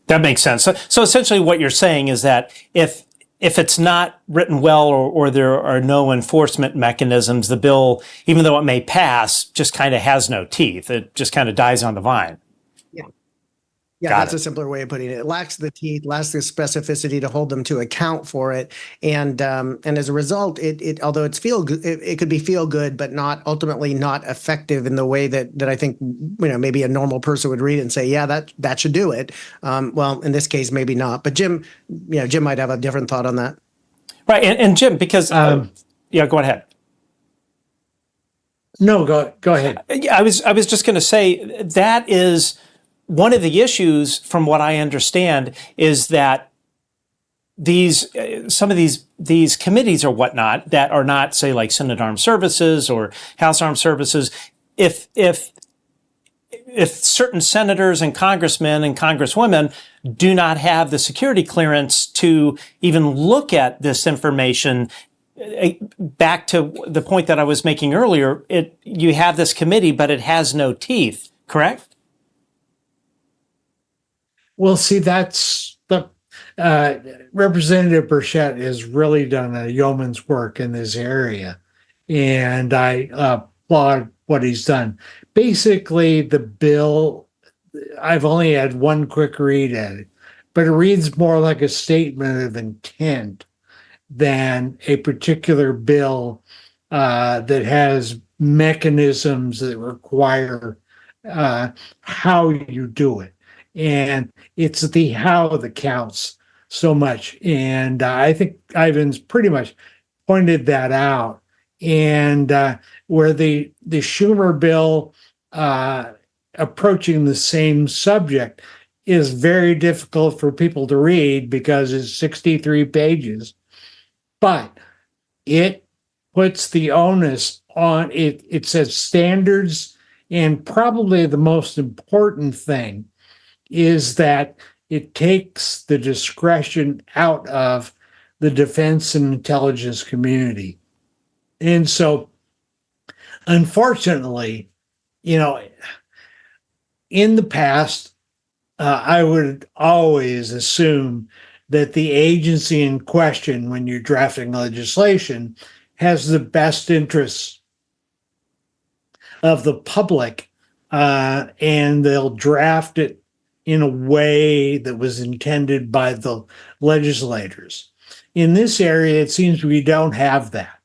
That makes sense. So essentially what you're saying is that if it's not written well or there are no enforcement mechanisms, the bill, even though it may pass, just kind of has no teeth. It just kind of dies on the vine. Yeah, that's a simpler way of putting it. It lacks the teeth, lacks the specificity to hold them to account for it, and as a result, it although it could be feel good, but not effective in the way that I think maybe a normal person would read it and say, yeah, that should do it. Well, in this case, maybe not. But Jim might have a different thought on that. Right, and Jim, because yeah, go ahead. No, go ahead. Yeah, I was just going to say that is one of the issues, from what I understand, is that these some of these committees or whatnot that are not, say, like Senate Armed Services or House Armed Services, if certain senators and congressmen and congresswomen do not have the security clearance to even look at this information, back to the point that I was making earlier, you have this committee, but it has no teeth, correct? Well, see, that's the Representative Burchett has really done a yeoman's work in this area, and I applaud what he's done. Basically, the bill, I've only had one quick read at it, but it reads more like a statement of intent than a particular bill that has mechanisms that require how you do it. And it's the how that counts so much. And I think Ivan's pretty much pointed that out. And where the Schumer bill approaching the same subject is very difficult for people to read because it's 63 pages. But it puts the onus on it. It says standards, and probably the most important thing is that it takes the discretion out of the defense and intelligence community. And so, unfortunately, in the past, I would always assume that the agency in question, when you're drafting legislation, has the best interests of the public, and they'll draft it in a way that was intended by the legislators. In this area, it seems we don't have that.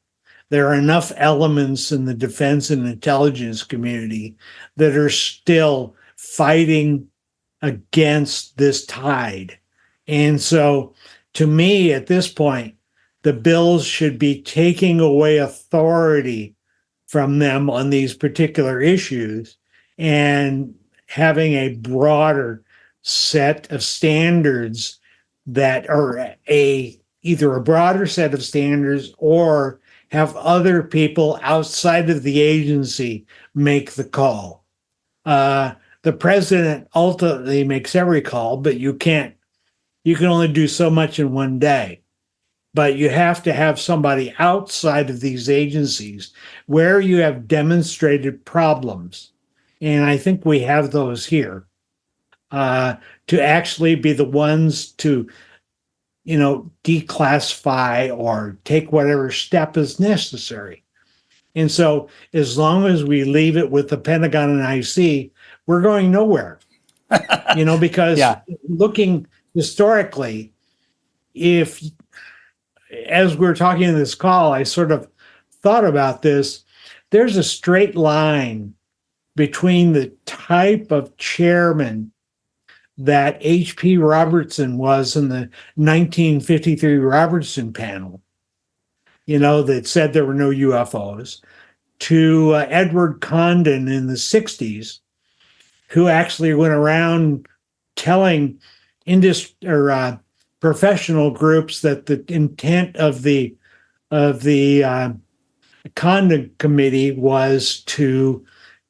There are enough elements in the defense and intelligence community that are still fighting against this tide. And so, to me, at this point, the bills should be taking away authority from them on these particular issues and having a broader set of standards that are either a broader set of standards or have other people outside of the agency make the call. The president ultimately makes every call, but you can only do so much in one day. But you have to have somebody outside of these agencies where you have demonstrated problems. And I think we have those here, to actually be the ones to, declassify or take whatever step is necessary. And so as long as we leave it with the Pentagon and IC, we're going nowhere, because looking historically, as we're talking in this call, I sort of thought about this. There's a straight line between the type of chairman that H.P. Robertson was in the 1953 Robertson panel, that said there were no UFOs, to Edward Condon in the 60s, who actually went around telling professional groups that the intent of the Condon Committee was to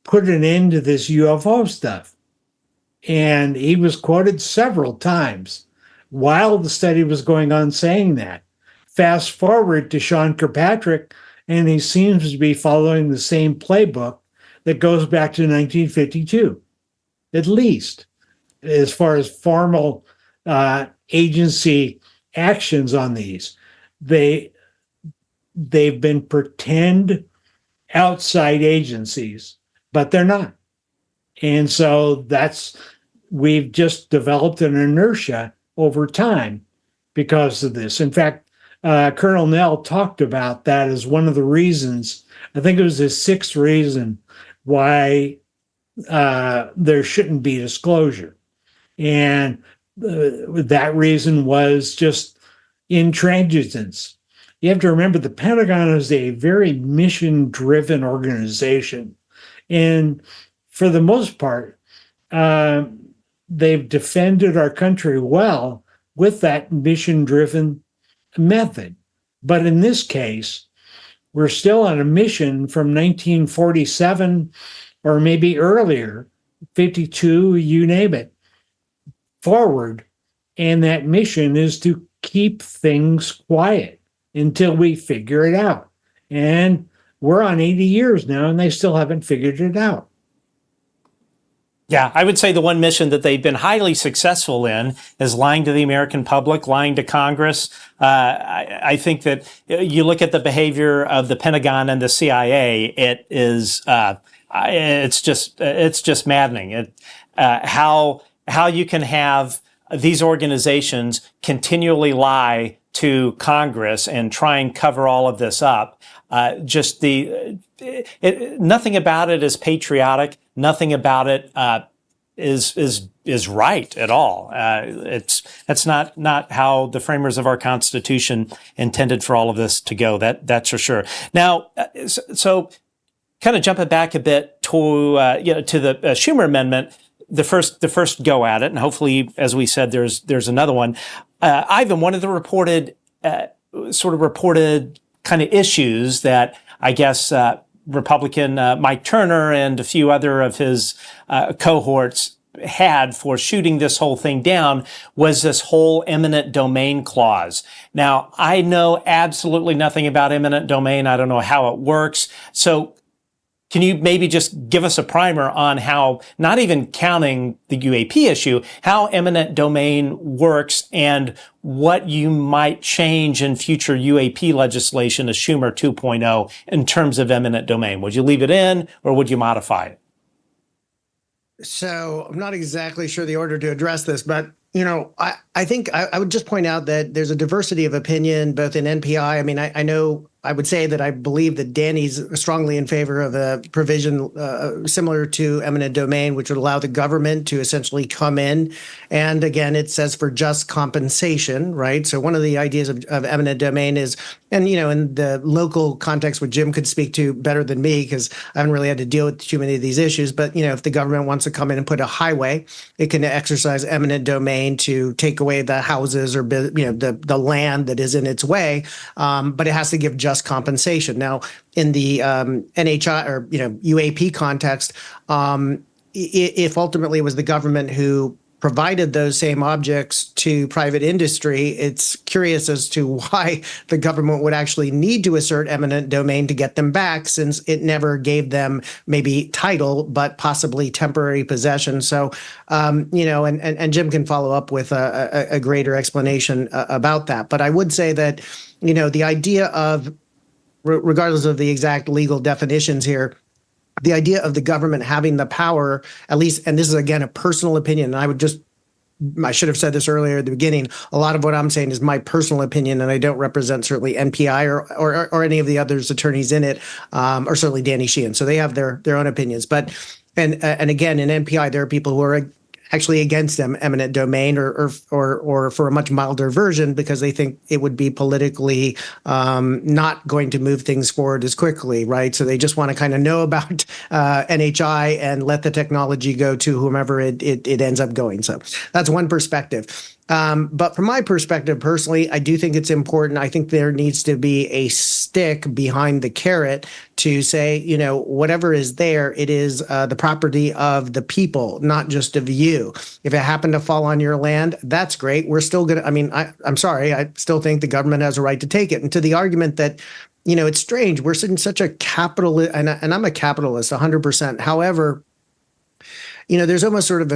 put an end to this UFO stuff. And he was quoted several times while the study was going on saying that. Fast forward to Sean Kirkpatrick, and he seems to be following the same playbook that goes back to 1952, at least, as far as formal agency actions on these. They've been pretend outside agencies, but they're not. And so we've just developed an inertia over time because of this. In fact, Colonel Nell talked about that as one of the reasons, I think it was his sixth reason, why there shouldn't be disclosure. And that reason was just intransigence. you have to remember the Pentagon is a very mission-driven organization. And for the most part, they've defended our country well with that mission-driven method. But in this case, we're still on a mission from 1947 or maybe earlier, 52, you name it, forward. And that mission is to keep things quiet until we figure it out. And we're on 80 years now, and they still haven't figured it out. Yeah, I would say the one mission that they've been highly successful in is lying to the American public, lying to Congress. I think that you look at the behavior of the Pentagon and the CIA, it's just maddening. How you can have these organizations continually lie to Congress and try and cover all of this up. Nothing about it is patriotic. Nothing about it is right at all. That's not how the framers of our Constitution intended for all of this to go. That's for sure. Now, so kind of jumping back a bit to the Schumer amendment. The first go at it, and hopefully, as we said, there's another one. Ivan, one of the reported kind of issues that I guess Republican Mike Turner and a few other of his cohorts had for shooting this whole thing down was this whole eminent domain clause. Now, I know absolutely nothing about eminent domain. I don't know how it works. So can you maybe just give us a primer on how, not even counting the UAP issue, how eminent domain works and what you might change in future UAP legislation as Schumer 2.0 in terms of eminent domain? Would you leave it in or would you modify it? So I'm not exactly sure the order to address this, but I think I would just point out that there's a diversity of opinion both in NPI. I mean, I know I would say that I believe that Danny's strongly in favor of a provision similar to eminent domain, which would allow the government to essentially come in. And again, it says for just compensation, right? So one of the ideas of eminent domain is, and in the local context, what Jim could speak to better than me, because I haven't really had to deal with too many of these issues. But if the government wants to come in and put a highway, it can exercise eminent domain to take away the houses or the land that is in its way, but it has to give just compensation. Now, in the NHI or UAP context, if ultimately it was the government who provided those same objects to private industry, it's curious as to why the government would actually need to assert eminent domain to get them back, since it never gave them maybe title, but possibly temporary possession. So, and Jim can follow up with a greater explanation about that. But I would say that, the idea of, regardless of the exact legal definitions here, the idea of the government having the power, at least, and this is again a personal opinion, and I should have said this earlier at the beginning, a lot of what I'm saying is my personal opinion, and I don't represent certainly NPI or any of the others attorneys in it, or certainly Danny Sheehan. So they have their own opinions. But and again, in NPI, there are people who are actually against eminent domain or for a much milder version, because they think it would be politically not going to move things forward as quickly, right? So they just want to kind of know about NHI and let the technology go to whomever it ends up going. So that's one perspective. But from my perspective, personally, I do think it's important. I think there needs to be a stick behind the carrot to say, whatever is there, it is the property of the people, not just of you. If it happened to fall on your land, that's great. We're still going to, I'm sorry, I still think the government has a right to take it. And to the argument that, it's strange, we're in such a capitalist, and I'm a capitalist 100%. However, there's almost sort of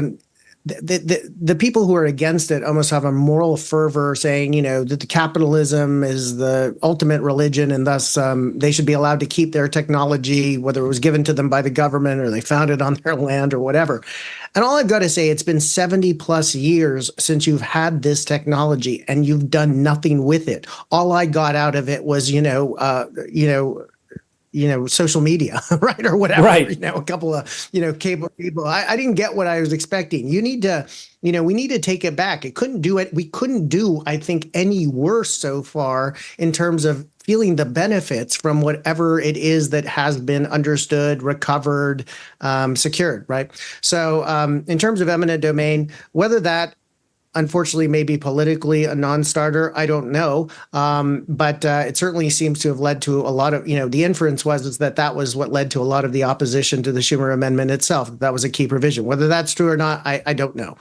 the people who are against it almost have a moral fervor saying, that the capitalism is the ultimate religion, and thus they should be allowed to keep their technology, whether it was given to them by the government or they found it on their land or whatever. And all I've got to say, it's been 70 plus years since you've had this technology and you've done nothing with it. All I got out of it was, social media, right? Or whatever, right. A couple of, cable. I didn't get what I was expecting. You need to, we need to take it back. It couldn't do it. We couldn't do, I think, any worse so far in terms of feeling the benefits from whatever it is that has been understood, recovered, secured, right? So in terms of eminent domain, whether that unfortunately may be politically a non-starter, I don't know. But it certainly seems to have led to a lot of, the inference is that was what led to a lot of the opposition to the Schumer amendment itself. That was a key provision. Whether that's true or not, I don't know.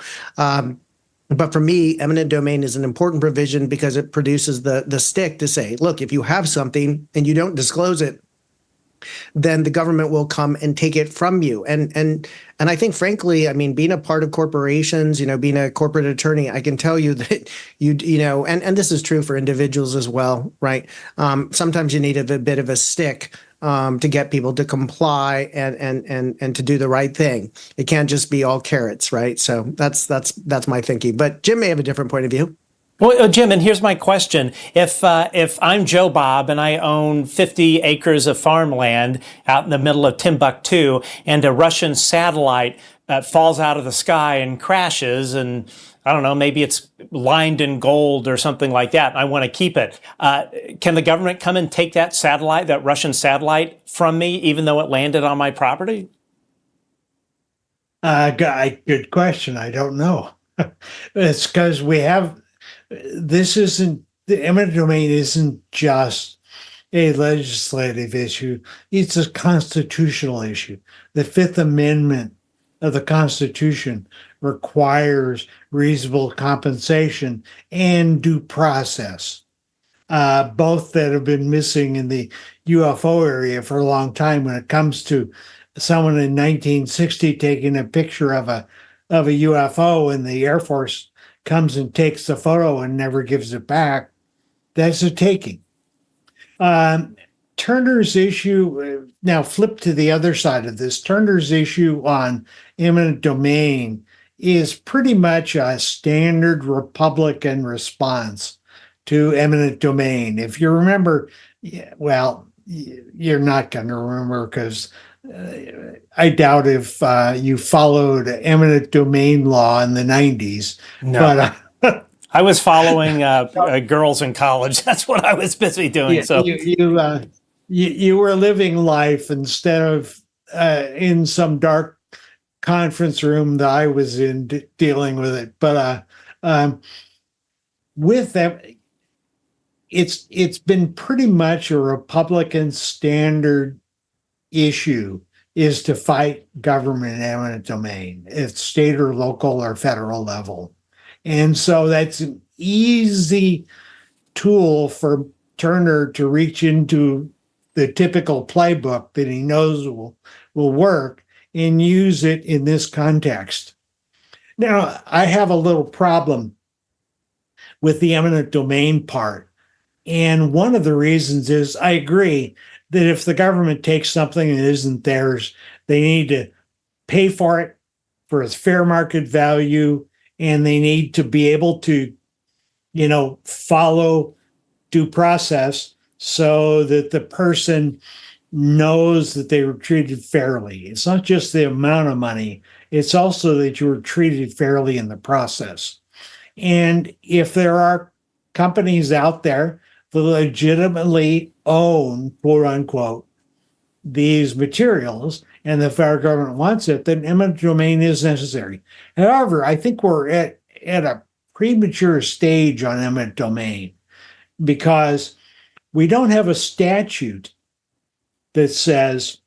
But for me, eminent domain is an important provision because it produces the stick to say, look, if you have something and you don't disclose it, then the government will come and take it from you. And I think, frankly, I mean, being a part of corporations, being a corporate attorney, I can tell you that and this is true for individuals as well, right? Sometimes you need a bit of a stick to get people to comply and to do the right thing. It can't just be all carrots, right? So that's my thinking. But Jim may have a different point of view. Well, Jim, and here's my question. If I'm Joe Bob and I own 50 acres of farmland out in the middle of Timbuktu, and a Russian satellite falls out of the sky and crashes, and I don't know, maybe it's lined in gold or something like that, and I want to keep it, can the government come and take that satellite, that Russian satellite, from me, even though it landed on my property? Good question. I don't know. It's because the eminent domain isn't just a legislative issue, it's a constitutional issue. The Fifth Amendment of the Constitution requires reasonable compensation and due process, both that have been missing in the UFO area for a long time. When it comes to someone in 1960 taking a picture of a UFO and the Air Force comes and takes the photo and never gives it back, that's a taking. Turner's issue, now flip to the other side of this, Turner's issue on eminent domain is pretty much a standard Republican response to eminent domain. If you remember, well, you're not going to remember because I doubt if you followed eminent domain law in the 90s. No. But I was following girls in college. That's what I was busy doing. Yeah, so you were living life instead of in some dark conference room that I was in dealing with it. But with that, it's been pretty much a Republican standard issue is to fight government eminent domain. It's state or local or federal level. And so that's an easy tool for Turner to reach into the typical playbook that he knows will work and use it in this context. Now, I have a little problem with the eminent domain part. And one of the reasons is I agree that if the government takes something that isn't theirs, they need to pay for it for its fair market value, and they need to be able to, follow due process so that the person knows that they were treated fairly. It's not just the amount of money, it's also that you were treated fairly in the process. And if there are companies out there that legitimately own, quote unquote, these materials, and the federal government wants it, then eminent domain is necessary. However, I think we're at a premature stage on eminent domain because we don't have a statute that says,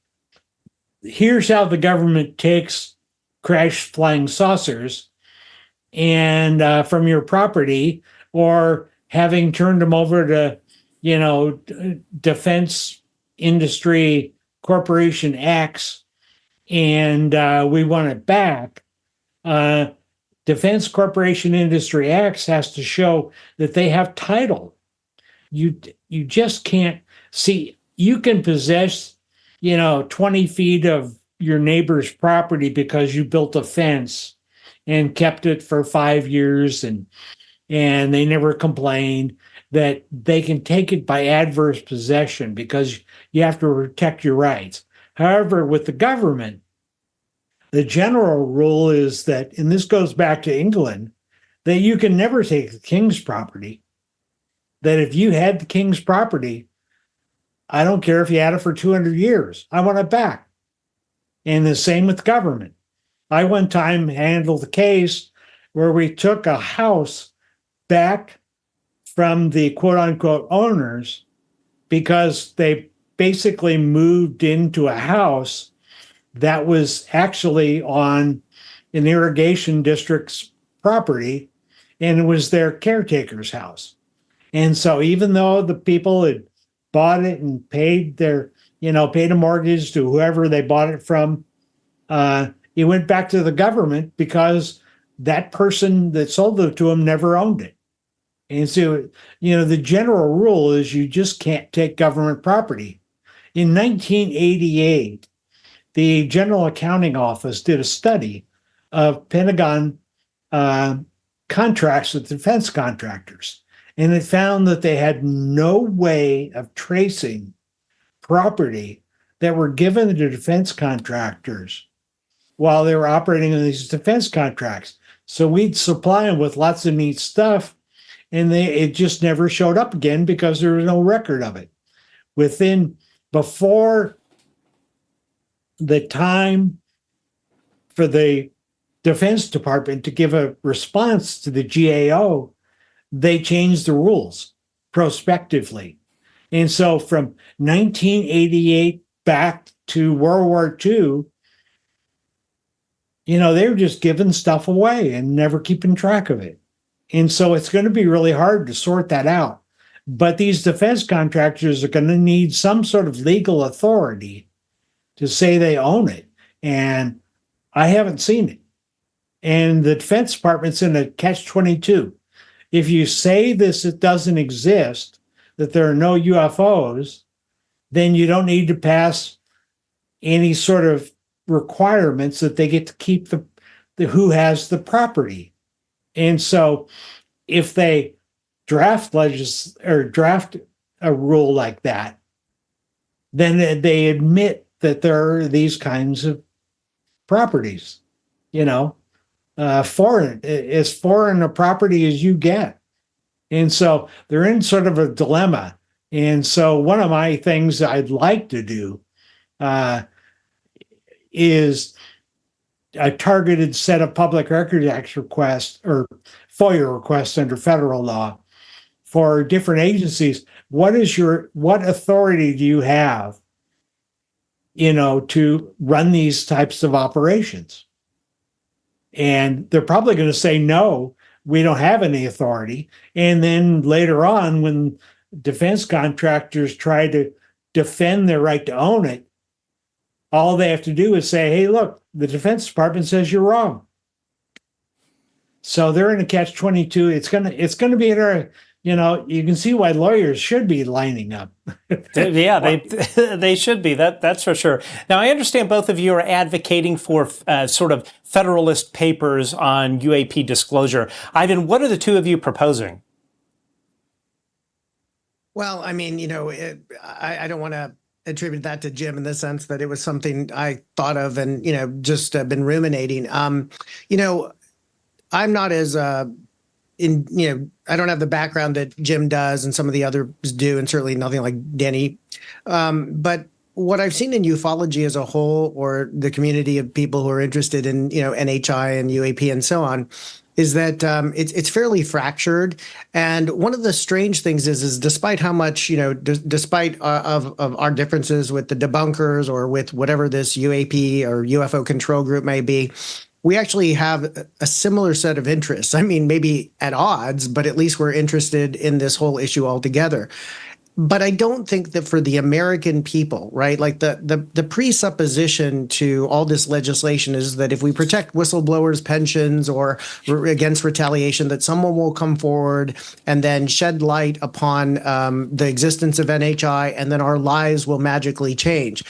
here's how the government takes crash flying saucers and from your property, or having turned them over to, Defense Industry Corporation X, and we want it back. Defense Corporation Industry X has to show that they have title. You just can't see. You can possess, 20 feet of your neighbor's property because you built a fence and kept it for 5 years, and they never complained. That they can take it by adverse possession because you have to protect your rights. However, with the government, the general rule is that, and this goes back to England, that you can never take the king's property. That if you had the king's property, I don't care if you had it for 200 years. I want it back. And the same with government. I one time handled a case where we took a house back from the quote unquote owners because they basically moved into a house that was actually on an irrigation district's property, and it was their caretaker's house. And so even though the people had bought it and paid paid a mortgage to whoever they bought it from, it went back to the government because that person that sold it to them never owned it. And so, the general rule is you just can't take government property. In 1988, the General Accounting Office did a study of Pentagon contracts with defense contractors, and it found that they had no way of tracing property that were given to defense contractors while they were operating on these defense contracts. So we'd supply them with lots of neat stuff, and it just never showed up again because there was no record of it. Before the time for the Defense Department to give a response to the GAO, they changed the rules prospectively. And so from 1988 back to World War II, they were just giving stuff away and never keeping track of it. And so it's going to be really hard to sort that out. But these defense contractors are going to need some sort of legal authority to say they own it. And I haven't seen it. And the Defense Department's in a catch-22. If you say it doesn't exist, that there are no UFOs, then you don't need to pass any sort of requirements that they get to keep the who has the property. And so if they draft a rule like that, then they admit that there are these kinds of properties, foreign, as foreign a property as you get. And so they're in sort of a dilemma. And so one of my things I'd like to do is a targeted set of Public Records Act requests or FOIA requests under federal law for different agencies. What authority do you have, to run these types of operations? And they're probably going to say, no, we don't have any authority. And then later on, when defense contractors try to defend their right to own it, all they have to do is say, hey, look, the Defense Department says you're wrong. So they're in a catch-22. It's gonna be you can see why lawyers should be lining up. Yeah, they should be. That's for sure. Now, I understand both of you are advocating for sort of Federalist Papers on UAP disclosure. Ivan, what are the two of you proposing? Well, I mean, I don't want to attribute that to Jim in the sense that it was something I thought of and, just been ruminating. I'm not as I don't have the background that Jim does and some of the others do, and certainly nothing like Danny. But what I've seen in ufology as a whole, or the community of people who are interested in, NHI and UAP and so on, is that it's fairly fractured. And one of the strange things is despite how much, despite of our differences with the debunkers or with whatever this UAP or UFO control group may be, we actually have a similar set of interests. I mean, maybe at odds, but at least we're interested in this whole issue altogether. But I don't think that for the American people, right, like the presupposition to all this legislation is that if we protect whistleblowers' pensions or against retaliation, that someone will come forward and then shed light upon the existence of NHI, and then our lives will magically change.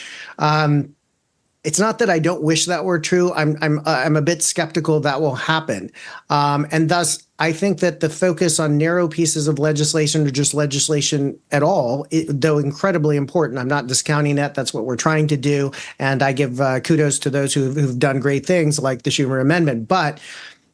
It's not that I don't wish that were true. I'm a bit skeptical that will happen, and thus I think that the focus on narrow pieces of legislation or just legislation at all, though incredibly important, I'm not discounting that. That's what we're trying to do, and I give kudos to those who've done great things like the Schumer Amendment. But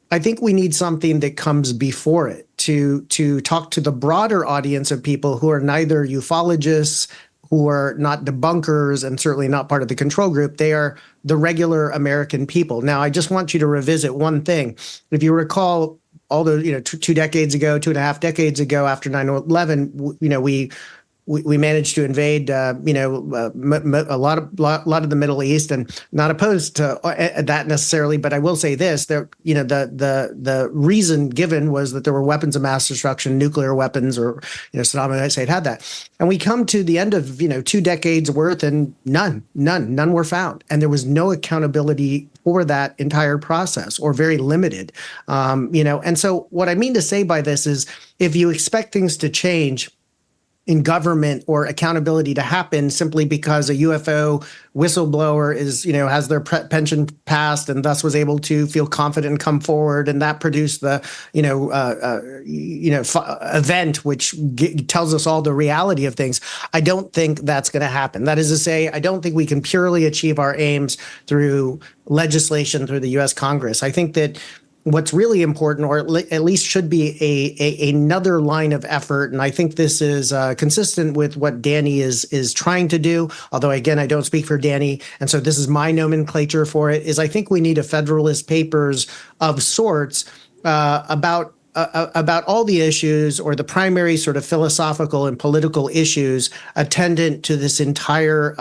I think we need something that comes before it to talk to the broader audience of people who are neither ufologists, who are not debunkers and certainly not part of the control group. They are the regular American people. Now, I just want you to revisit one thing. If you recall, all the, 2 decades ago, 2.5 decades ago, after 9/11, we managed to invade, a lot of the Middle East, and not opposed to that necessarily. But I will say this: the reason given was that there were weapons of mass destruction, nuclear weapons, or Saddam Hussein had that. And we come to the end of 2 decades worth, and none were found, and there was no accountability for that entire process, or very limited. And so what I mean to say by this is, if you expect things to change in government or accountability to happen simply because a UFO whistleblower has their pension passed and thus was able to feel confident and come forward, and that produced the event which tells us all the reality of things, I don't think that's going to happen. That is to say, I don't think we can purely achieve our aims through legislation through the U.S. Congress. I think that what's really important, or at least should be another line of effort, and I think this is consistent with what Danny is trying to do, although again, I don't speak for Danny, and so this is my nomenclature for it, is I think we need a Federalist Papers of sorts about all the issues, or the primary sort of philosophical and political issues attendant to this entire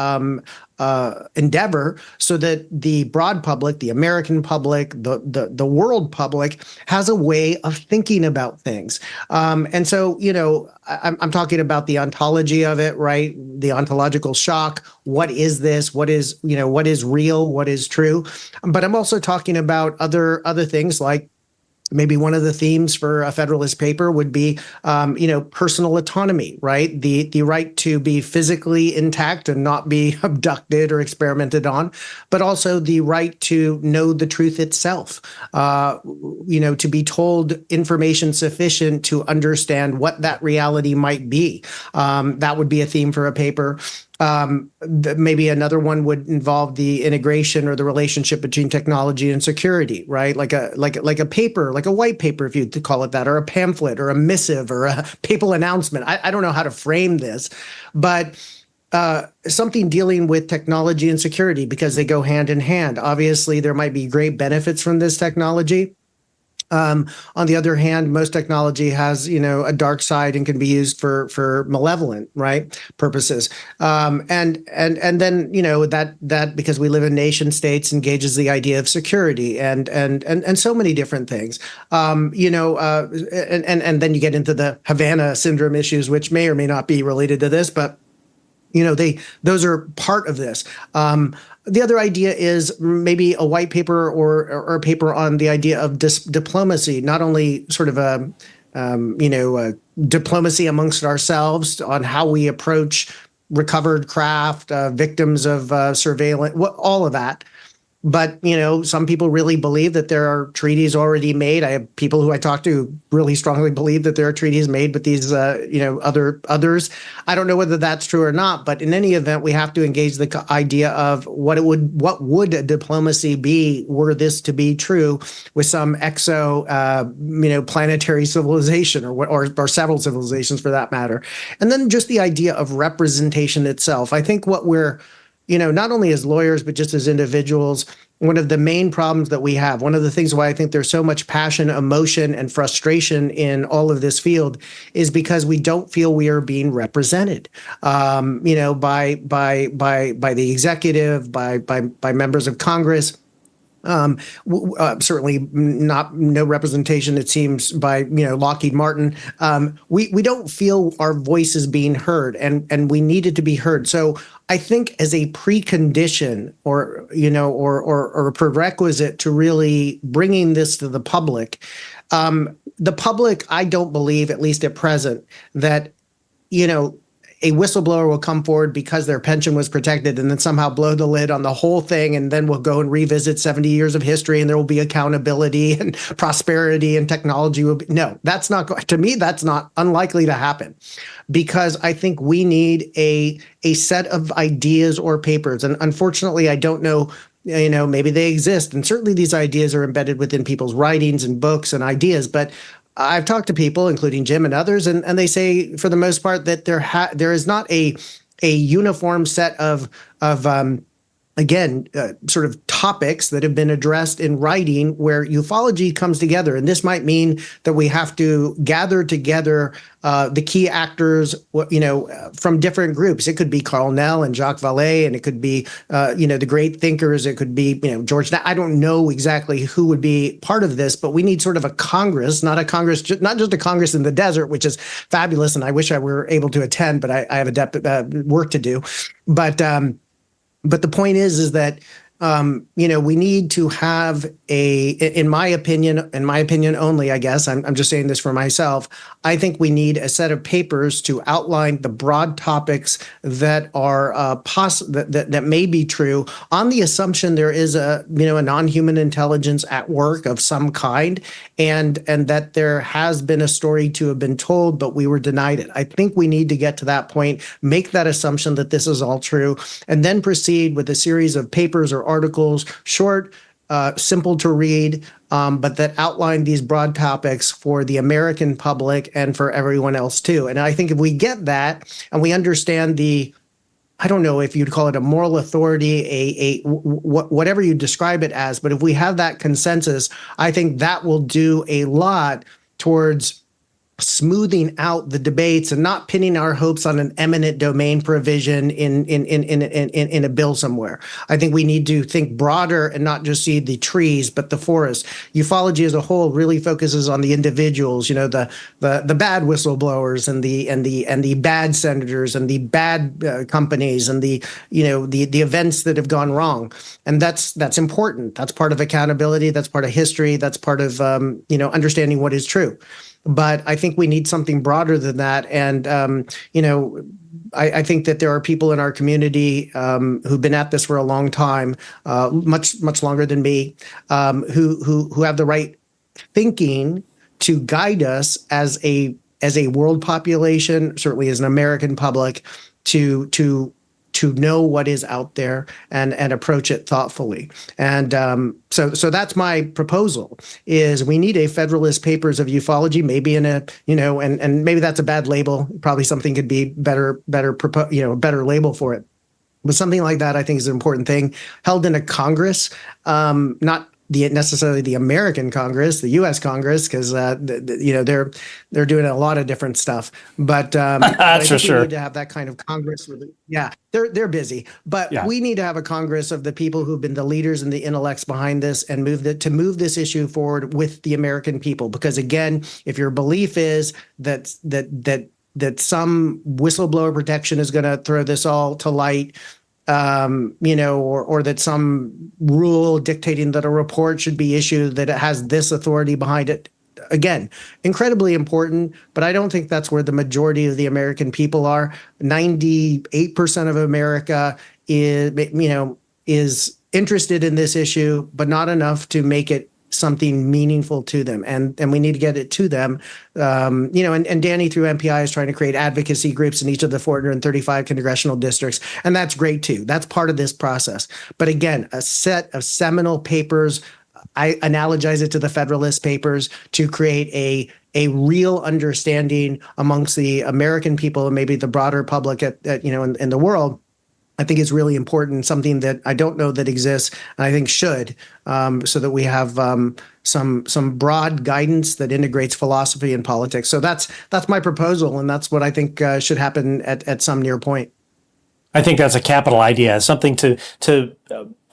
endeavor, so that the broad public, the American public, the world public has a way of thinking about things. And so, I'm talking about the ontology of it, right? The ontological shock. What is this? What is real? What is true? But I'm also talking about other things, like maybe one of the themes for a Federalist paper would be, personal autonomy, right? The right to be physically intact and not be abducted or experimented on, but also the right to know the truth itself, to be told information sufficient to understand what that reality might be. That would be a theme for a paper. Maybe another one would involve the integration or the relationship between technology and security, right? Like a paper, like a white paper, if you call it that, or a pamphlet, or a missive, or a papal announcement. I don't know how to frame this, but something dealing with technology and security, because they go hand in hand. Obviously, there might be great benefits from this technology. On the other hand, most technology has, a dark side and can be used for malevolent, right, purposes. And then, that because we live in nation states, engages the idea of security and so many different things. And then you get into the Havana syndrome issues, which may or may not be related to this, but those are part of this. The other idea is maybe a white paper or a paper on the idea of diplomacy, not only sort of a diplomacy amongst ourselves on how we approach recovered craft, victims of surveillance, all of that. But, some people really believe that there are treaties already made. I have people who I talk to who really strongly believe that there are treaties made with these, others. I don't know whether that's true or not, but in any event, we have to engage the idea of what would a diplomacy be were this to be true with some planetary civilization or several civilizations for that matter. And then just the idea of representation itself. I think what we're not only as lawyers, but just as individuals, one of the main problems that we have, one of the things why I think there's so much passion, emotion, and frustration in all of this field is because we don't feel we are being represented, by the executive, by members of Congress. Certainly no representation, it seems, by Lockheed Martin. We don't feel our voice is being heard, and we need it to be heard. So I think as a precondition or a prerequisite to really bringing this to the public, I don't believe, at least at present, that a whistleblower will come forward because their pension was protected and then somehow blow the lid on the whole thing, and then we'll go and revisit 70 years of history and there will be accountability and prosperity and technology will be. No, that's not, to me, that's not unlikely to happen, because I think we need a set of ideas or papers. And unfortunately, I don't know, maybe they exist. And certainly these ideas are embedded within people's writings and books and ideas, but I've talked to people, including Jim and others, and they say, for the most part, that there is not a a uniform set of again, sort of topics that have been addressed in writing where ufology comes together. And this might mean that we have to gather together the key actors, from different groups. It could be Karl Nell and Jacques Vallée, and it could be, the great thinkers. It could be, George. I don't know exactly who would be part of this, but we need sort of a Congress, not just a Congress in the desert, which is fabulous. And I wish I were able to attend, but I have work to do. But the point is that, we need to have in my opinion only, I guess, I'm just saying this for myself, I think we need a set of papers to outline the broad topics that are that may be true on the assumption there is a non-human intelligence at work of some kind, and that there has been a story to have been told, but we were denied it. I think we need to get to that point, make that assumption that this is all true, and then proceed with a series of papers or articles, short, simple to read, but that outline these broad topics for the American public and for everyone else too. And I think if we get that and we understand I don't know if you'd call it a moral authority, whatever you describe it as, but if we have that consensus, I think that will do a lot towards smoothing out the debates and not pinning our hopes on an eminent domain provision in a bill somewhere. I think we need to think broader and not just see the trees, but the forest. Ufology as a whole really focuses on the individuals, the bad whistleblowers and the bad senators and the bad companies and the events that have gone wrong. And that's important. That's part of accountability. That's part of history. That's part of understanding what is true. But I think we need something broader than that. And, I think that there are people in our community who've been at this for a long time, much longer than me, who have the right thinking to guide us as a world population, certainly as an American public, to know what is out there and approach it thoughtfully. And so that's my proposal, is we need a Federalist Papers of Ufology, maybe in a, and maybe that's a bad label. Probably something could be better label for it. But something like that, I think, is an important thing, held in a Congress, not necessarily the American Congress, the U.S. Congress, because they're doing a lot of different stuff. But that's for sure. We need to have that kind of Congress. They're busy, but we need to have a Congress of the people who've been the leaders and the intellects behind this, and move this issue forward with the American people. Because again, if your belief is that some whistleblower protection is going to throw this all to light, or that some rule dictating that a report should be issued, that it has this authority behind it. Again, incredibly important, but I don't think that's where the majority of the American people are. 98% of America is interested in this issue, but not enough to make it something meaningful to them, and we need to get it to them. And Danny through MPI is trying to create advocacy groups in each of the 435 congressional districts, and that's great too. That's part of this process. But again, a set of seminal papers, I analogize it to the Federalist Papers, to create a real understanding amongst the American people and maybe the broader public in the world. I think is really important, something that I don't know that exists, and I think should, so that we have some broad guidance that integrates philosophy and politics. So that's my proposal, and that's what I think should happen at some near point. I think that's a capital idea, something to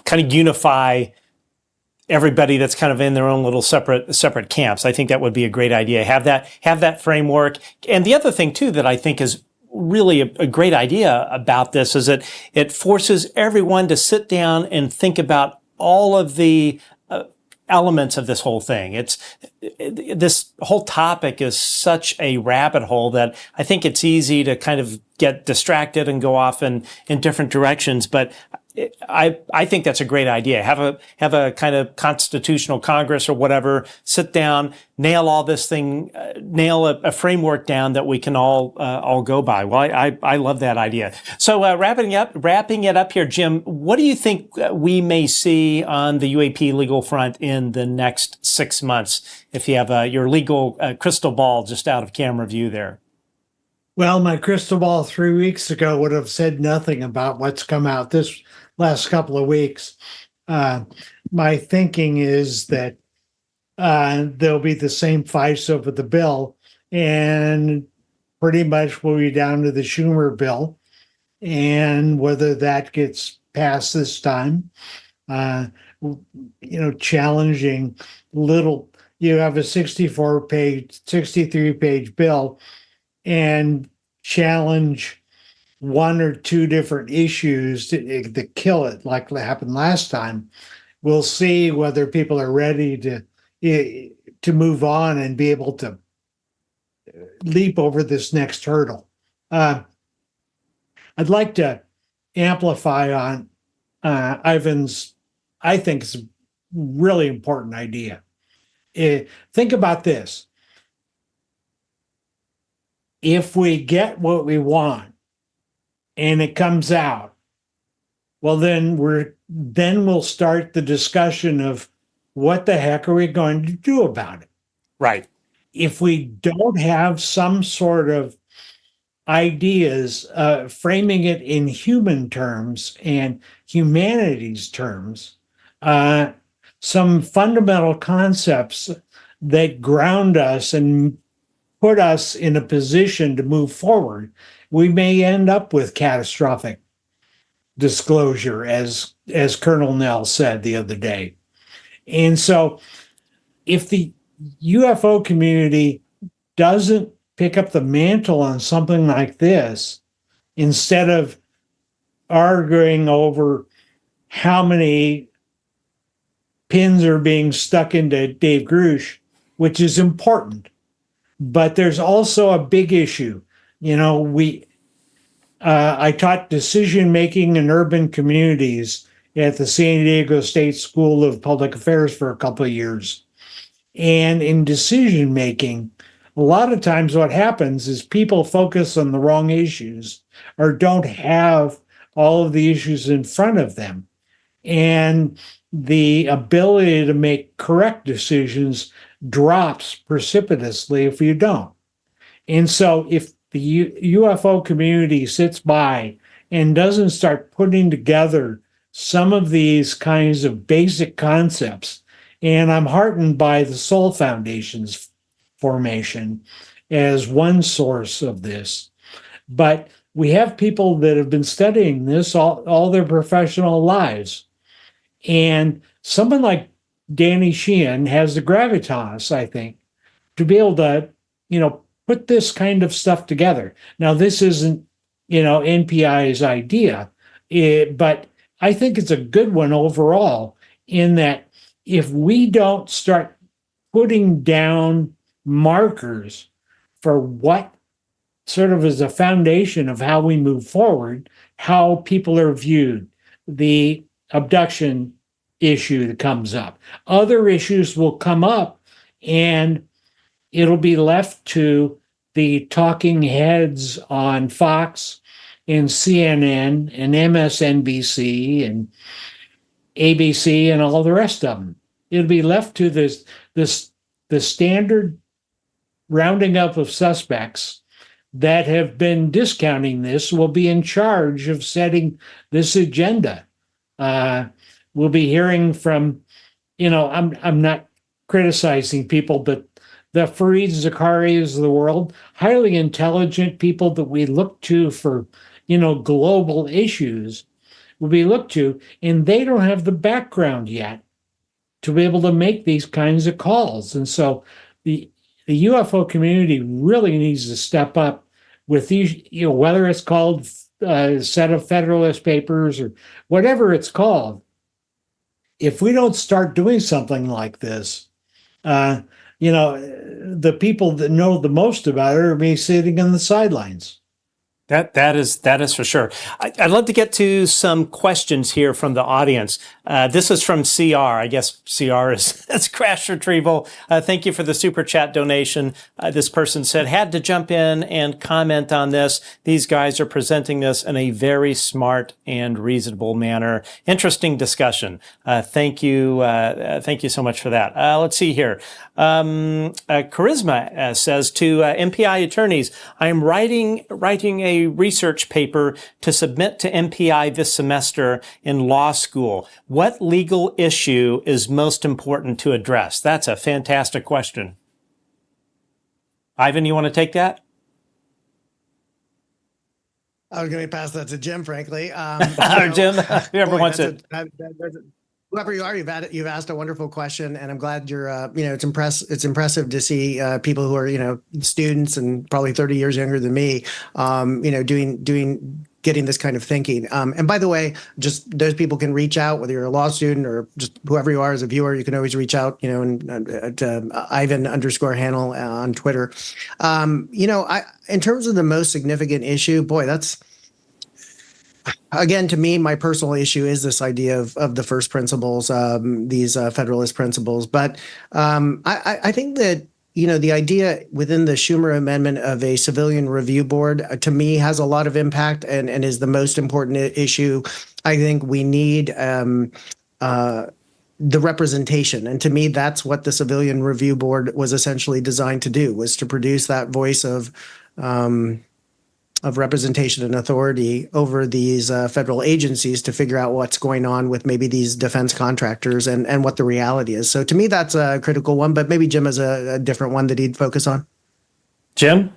kind of unify everybody that's kind of in their own little separate camps. I think that would be a great idea. Have that framework. And the other thing too that I think is really a great idea about this is that it forces everyone to sit down and think about all of the elements of this whole thing. This whole topic is such a rabbit hole that I think it's easy to kind of get distracted and go off in different directions. But I think that's a great idea. Have a kind of constitutional Congress or whatever, sit down, nail all this thing, nail a framework down that we can all go by. Well, I love that idea. So wrapping it up here, Jim, what do you think we may see on the UAP legal front in the next 6 months? If you have your legal crystal ball just out of camera view there. Well, my crystal ball 3 weeks ago would have said nothing about what's come out this last couple of weeks. Uh, my thinking is that there'll be the same fights over the bill, and pretty much we'll be down to the Schumer bill, and whether that gets passed this time. Challenging little. You have a 63-page bill, and challenge one or two different issues to kill it, like happened last time. We'll see whether people are ready to move on and be able to leap over this next hurdle. I'd like to amplify on Ivan's, I think it's a really important idea. Think about this. If we get what we want and it comes out, well, then we'll start the discussion of what the heck are we going to do about it? Right. If we don't have some sort of ideas, framing it in human terms and humanities terms, some fundamental concepts that ground us and put us in a position to move forward, we may end up with catastrophic disclosure, as Colonel Nell said the other day. And so if the UFO community doesn't pick up the mantle on something like this, instead of arguing over how many pins are being stuck into Dave Grusch, which is important, but there's also a big issue. I taught decision making in urban communities at the San Diego State School of Public Affairs for a couple of years. And in decision making, a lot of times what happens is people focus on the wrong issues or don't have all of the issues in front of them. And the ability to make correct decisions drops precipitously if you don't. And so if the UFO community sits by and doesn't start putting together some of these kinds of basic concepts, and I'm heartened by the Soul Foundation's formation as one source of this, but we have people that have been studying this all their professional lives. And someone like Danny Sheehan has the gravitas, I think, to be able to, put this kind of stuff together. Now, this isn't, NPI's idea, but I think it's a good one overall, in that if we don't start putting down markers for what sort of is a foundation of how we move forward, how people are viewed, the abduction issue that comes up, other issues will come up, and it'll be left to the talking heads on Fox and CNN and MSNBC and ABC and all the rest of them. It'll be left to the standard rounding up of suspects that have been discounting this will be in charge of setting this agenda. We'll be hearing from, I'm not criticizing people, but the Fareed Zakarias of the world, highly intelligent people that we look to for, global issues, will be looked to, and they don't have the background yet to be able to make these kinds of calls. And so the UFO community really needs to step up with these, whether it's called a set of Federalist Papers or whatever it's called. If we don't start doing something like this, the people that know the most about it are be sitting on the sidelines. That is for sure. I'd love to get to some questions here from the audience. This is from CR. I guess CR is crash retrieval. Thank you for the super chat donation. This person said, had to jump in and comment on this. These guys are presenting this in a very smart and reasonable manner. Interesting discussion. Thank you. Thank you so much for that. Let's see here. Charisma says to MPI attorneys, I am writing a research paper to submit to MPI this semester in law school. What legal issue is most important to address? That's a fantastic question. Ivan, you want to take that? I was going to pass that to Jim, frankly. Or Jim, whoever wants it. Whoever you are, you've asked a wonderful question, and I'm glad you're. It's impressive to see people who are students and probably 30 years younger than me, getting this kind of thinking. And by the way, just those people can reach out, whether you're a law student or just whoever you are as a viewer. You can always reach out, at Ivan_Hannel on Twitter. In terms of the most significant issue, boy, that's. Again, to me, my personal issue is this idea of the first principles, these Federalist principles. But I think that, the idea within the Schumer amendment of a civilian review board, to me, has a lot of impact and is the most important issue. I think we need the representation. And to me, that's what the civilian review board was essentially designed to do, was to produce that voice of representation and authority over these federal agencies to figure out what's going on with maybe these defense contractors and what the reality is. So to me, that's a critical one, but maybe Jim has a different one that he'd focus on. Jim?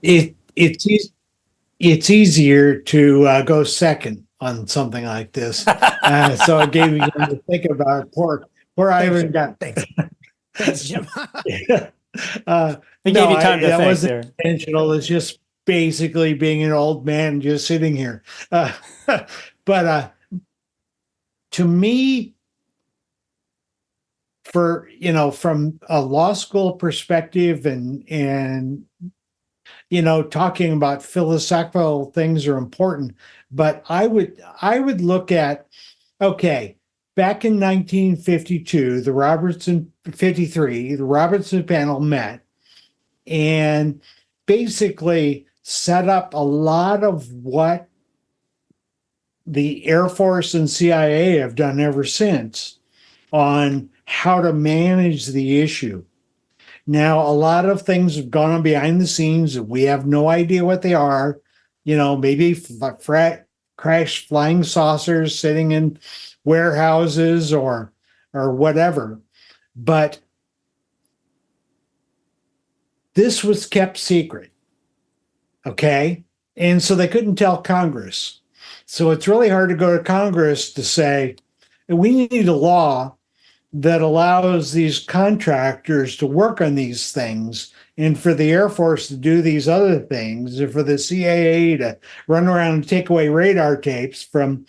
It's easier to go second on something like this. So I gave you time to think about poor Ivan got. Thanks, Jim. He gave you time to think wasn't there. intentional. It's just basically being an old man just sitting here. But to me, from a law school perspective and talking about philosophical things are important, but I would look at, okay, back in 1952, the Robertson panel met and basically set up a lot of what the Air Force and CIA have done ever since on how to manage the issue. Now, a lot of things have gone on behind the scenes that we have no idea what they are. Maybe crashed flying saucers sitting in warehouses or whatever. But this was kept secret. Okay. And so they couldn't tell Congress. So it's really hard to go to Congress to say, we need a law that allows these contractors to work on these things and for the Air Force to do these other things, and for the CIA to run around and take away radar tapes from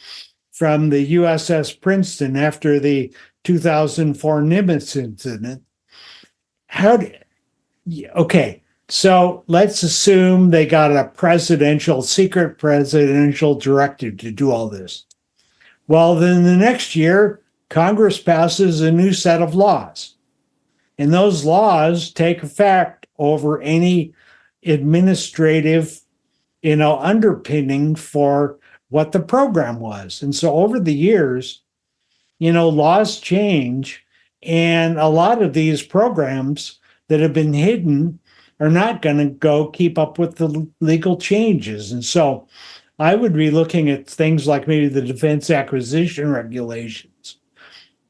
the USS Princeton after the 2004 Nimitz incident. Okay. So let's assume they got a secret presidential directive to do all this. Well, then the next year, Congress passes a new set of laws. And those laws take effect over any administrative, underpinning for what the program was. And so over the years, laws change, and a lot of these programs that have been hidden are not going to go keep up with the legal changes. And so I would be looking at things like maybe the defense acquisition regulations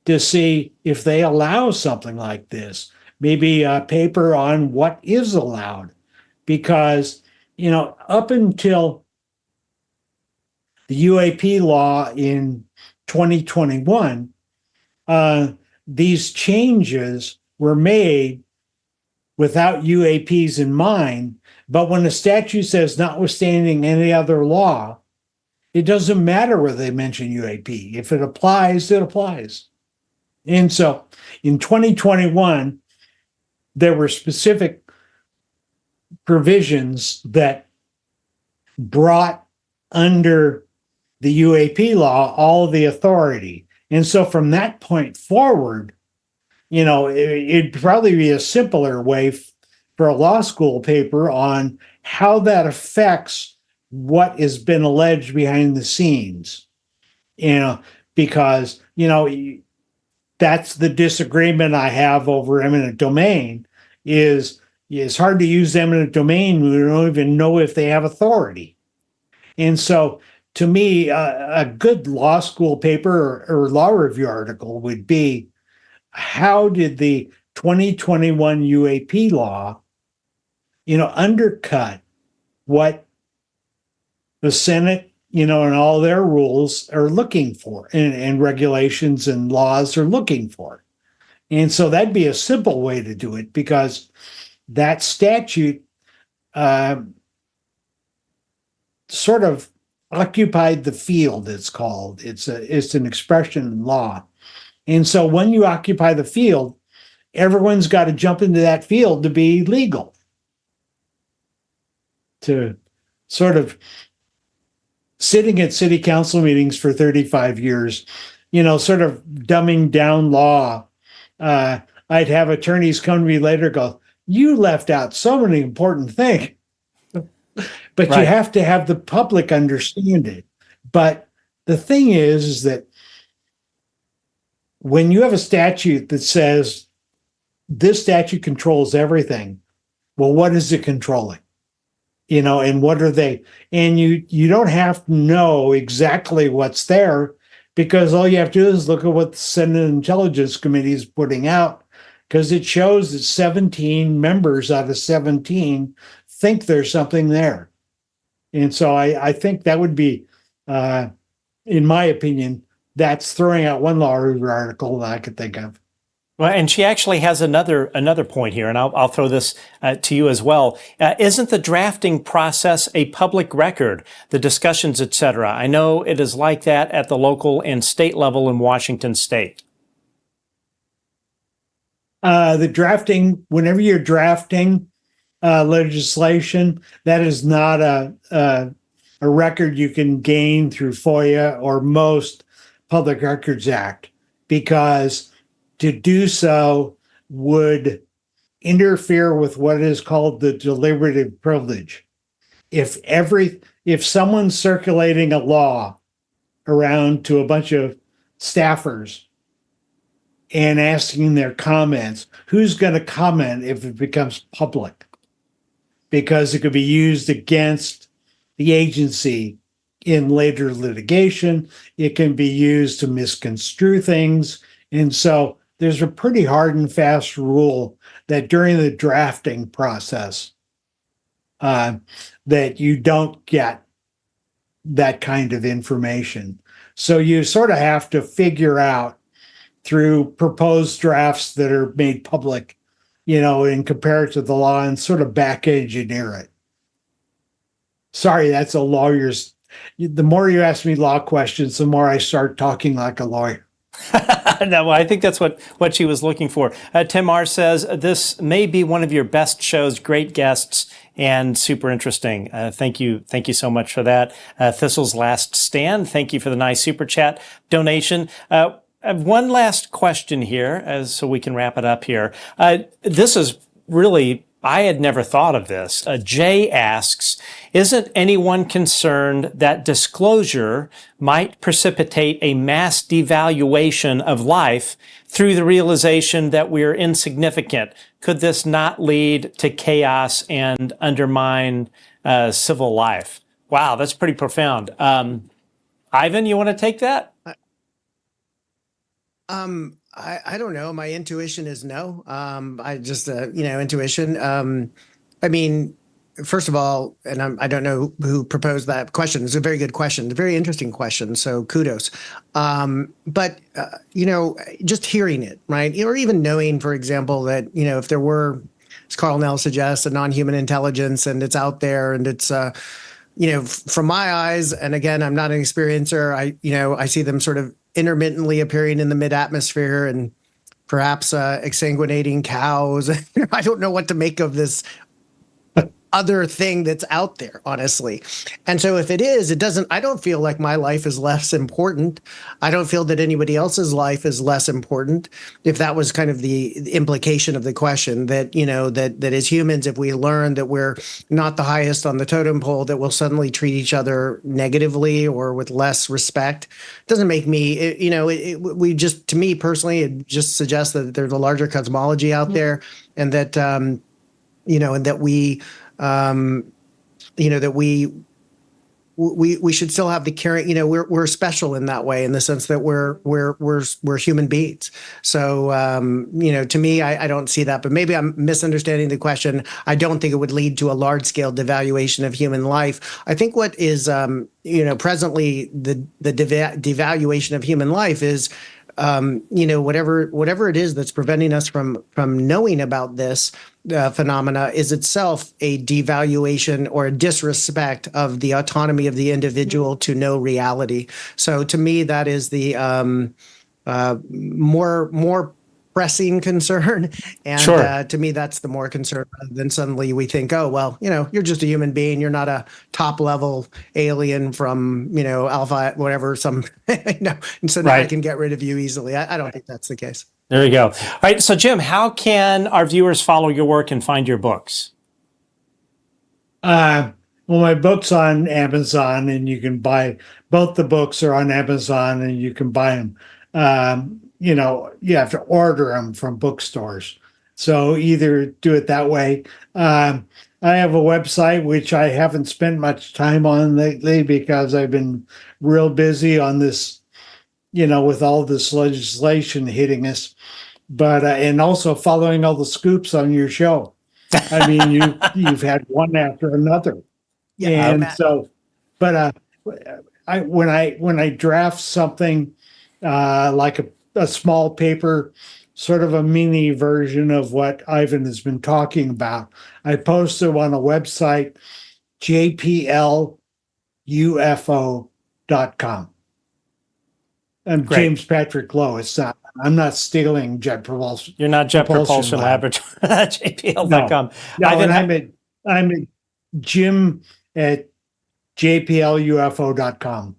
to see if they allow something like this, maybe a paper on what is allowed. Because, up until the UAP law in 2021, these changes were made without UAPs in mind. But when a statute says notwithstanding any other law, it doesn't matter whether they mention UAP. If it applies, it applies. And so in 2021, there were specific provisions that brought under the UAP law all the authority. And so from that point forward, it'd probably be a simpler way for a law school paper on how that affects what has been alleged behind the scenes. Because, that's the disagreement I have over eminent domain is it's hard to use eminent domain. We don't even know if they have authority. And so to me, a good law school paper or law review article would be, how did the 2021 UAP law, undercut what the Senate, and all their rules are looking for and regulations and laws are looking for? And so that'd be a simple way to do it, because that statute sort of occupied the field, it's called. It's an expression in law. And so when you occupy the field, everyone's got to jump into that field to be legal. To sort of sitting at city council meetings for 35 years, sort of dumbing down law. I'd have attorneys come to me later and go, you left out so many important things. But right. You have to have the public understand it. But the thing is that when you have a statute that says this statute controls everything, well, what is it controlling? And what are they? And you don't have to know exactly what's there, because all you have to do is look at what the Senate Intelligence Committee is putting out, because it shows that 17 members out of 17 think there's something there. And so I think that would be, in my opinion, that's throwing out one law review article that I could think of. Well, and she actually has another point here, and I'll throw this to you as well. Isn't the drafting process a public record, the discussions, et cetera? I know it is like that at the local and state level in Washington state. The drafting, whenever you're drafting legislation, that is not a record you can gain through FOIA or most Public Records Act, because to do so would interfere with what is called the deliberative privilege. If someone's circulating a law around to a bunch of staffers and asking their comments, who's going to comment if it becomes public? Because it could be used against the agency in later litigation. It can be used to misconstrue things. And so there's a pretty hard and fast rule that during the drafting process, that you don't get that kind of information. So you sort of have to figure out through proposed drafts that are made public, and compare it to the law and sort of back engineer it. Sorry, that's a lawyer's. The more you ask me law questions, the more I start talking like a lawyer. No, I think that's what she was looking for. Tim R. says, this may be one of your best shows, great guests, and super interesting. Thank you so much for that. Thistle's Last Stand, thank you for the nice super chat donation. I have one last question here, so we can wrap it up here. This is really, I had never thought of this. Jay asks, isn't anyone concerned that disclosure might precipitate a mass devaluation of life through the realization that we're insignificant? Could this not lead to chaos and undermine civil life? Wow, that's pretty profound. Ivan, you want to take that? I don't know. My intuition is no. I just, intuition. I mean, first of all, and I don't know who proposed that question. It's a very good question. It's a very interesting question. So kudos. But just hearing it, right? Or even knowing, for example, that, if there were, as Karl Nell suggests, a non-human intelligence and it's out there and it's, from my eyes, and again, I'm not an experiencer, I see them sort of intermittently appearing in the mid-atmosphere and perhaps exsanguinating cows. I don't know what to make of this other thing that's out there, honestly. And so if it is, I don't feel like my life is less important. I don't feel that anybody else's life is less important. If that was kind of the implication of the question, that, that as humans, if we learn that we're not the highest on the totem pole, that we'll suddenly treat each other negatively or with less respect, doesn't make me, to me personally, it just suggests that there's a larger cosmology out there, and that, and that we, that we should still have the caring, we're special in that way, in the sense that we're human beings. So, to me, I don't see that, but maybe I'm misunderstanding the question. I don't think it would lead to a large scale devaluation of human life. I think what is, presently the devaluation of human life is, whatever it is that's preventing us from knowing about this phenomena is itself a devaluation or a disrespect of the autonomy of the individual to know reality. So to me, that is the more pressing concern. And Sure. To me, that's the more concern, rather than suddenly we think, oh, well, you're just a human being. You're not a top level alien from, Alpha, whatever, and so now I Right. can get rid of you easily. I don't think that's the case. There you go. All right. So, Jim, how can our viewers follow your work and find your books? Well, my book's on Amazon, and you can buy both. The books are on Amazon, and you can buy them. You have to order them from bookstores. So either do it that way. I have a website, which I haven't spent much time on lately because I've been real busy on this, with all this legislation hitting us. But and also following all the scoops on your show. I mean, you've had one after another. Yeah, And so, but when I draft something like a small paper, sort of a mini version of what Ivan has been talking about, I post it on a website, jplufo.com. I'm Great. James Patrick Lough. I'm not stealing Jet Propulsion. You're not Jet Propulsion Laboratory, JPL.com. No, Ivan, and I'm at Jim at jplufo.com.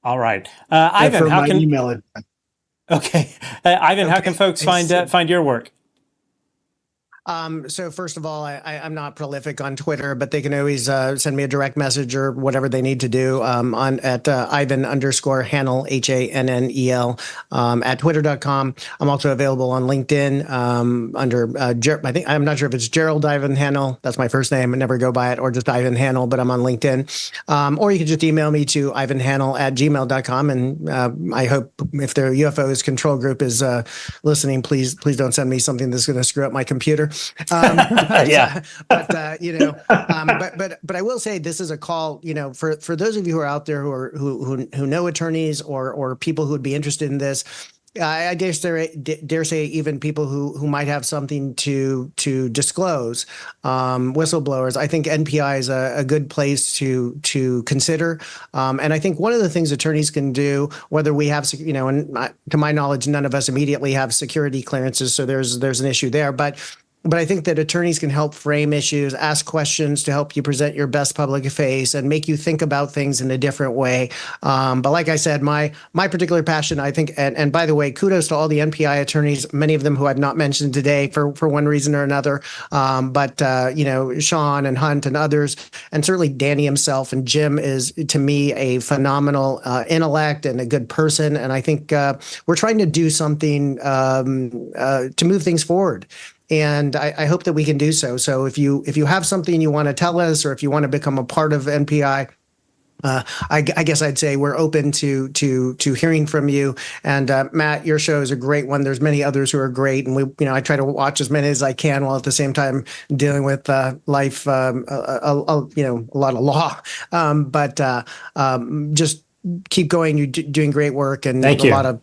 all right. Ivan, for how my can email address. Okay, Ivan, how can folks find your work? So first of all, I'm not prolific on Twitter, but they can always send me a direct message or whatever they need to do at Ivan_Hannel, Hannel, at twitter.com. I'm also available on LinkedIn under, I think, I'm not sure if it's Gerald Ivan Hannel. That's my first name. I never go by it, or just Ivan Hannel, but I'm on LinkedIn. Or you can just email me to ivanhannel@gmail.com. And I hope if the UFOs control group is listening, please don't send me something that's going to screw up my computer. Yeah. But I will say this is a call, for those of you who are out there who know attorneys or people who would be interested in this. I dare say even people who might have something to disclose, whistleblowers. I think NPI is a good place to consider. And I think one of the things attorneys can do, whether we have, and to my knowledge, none of us immediately have security clearances, so there's an issue there. But I think that attorneys can help frame issues, ask questions to help you present your best public face, and make you think about things in a different way. But like I said, my particular passion, I think, and by the way, kudos to all the NPI attorneys, many of them who I've not mentioned today for one reason or another. But Sean and Hunt and others, and certainly Danny himself, and Jim is, to me, a phenomenal intellect and a good person. And I think we're trying to do something to move things forward. And I hope that we can do so. So if you have something you want to tell us, or if you want to become a part of NPI, I guess I'd say we're open to hearing from you. And Matt, your show is a great one. There's many others who are great, and I try to watch as many as I can, while at the same time dealing with life, a lot of law. But just keep going. You're doing great work, and Thank you. A lot of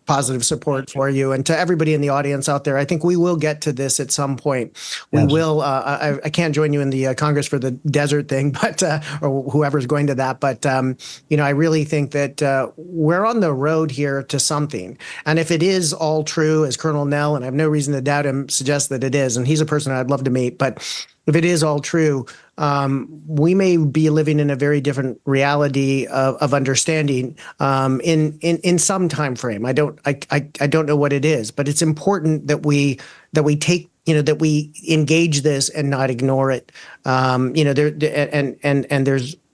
positive support for you. And to everybody in the audience out there, I think we will get to this at some point. We will. I can't join you in the Congress for the desert thing, but or whoever's going to that. But I really think that we're on the road here to something. And if it is all true, as Colonel Nell, and I have no reason to doubt him, suggests that it is, and he's a person I'd love to meet. But if it is all true, we may be living in a very different reality of understanding in some time frame. I don't know what it is, but it's important that we take, that we engage this and not ignore it. There's,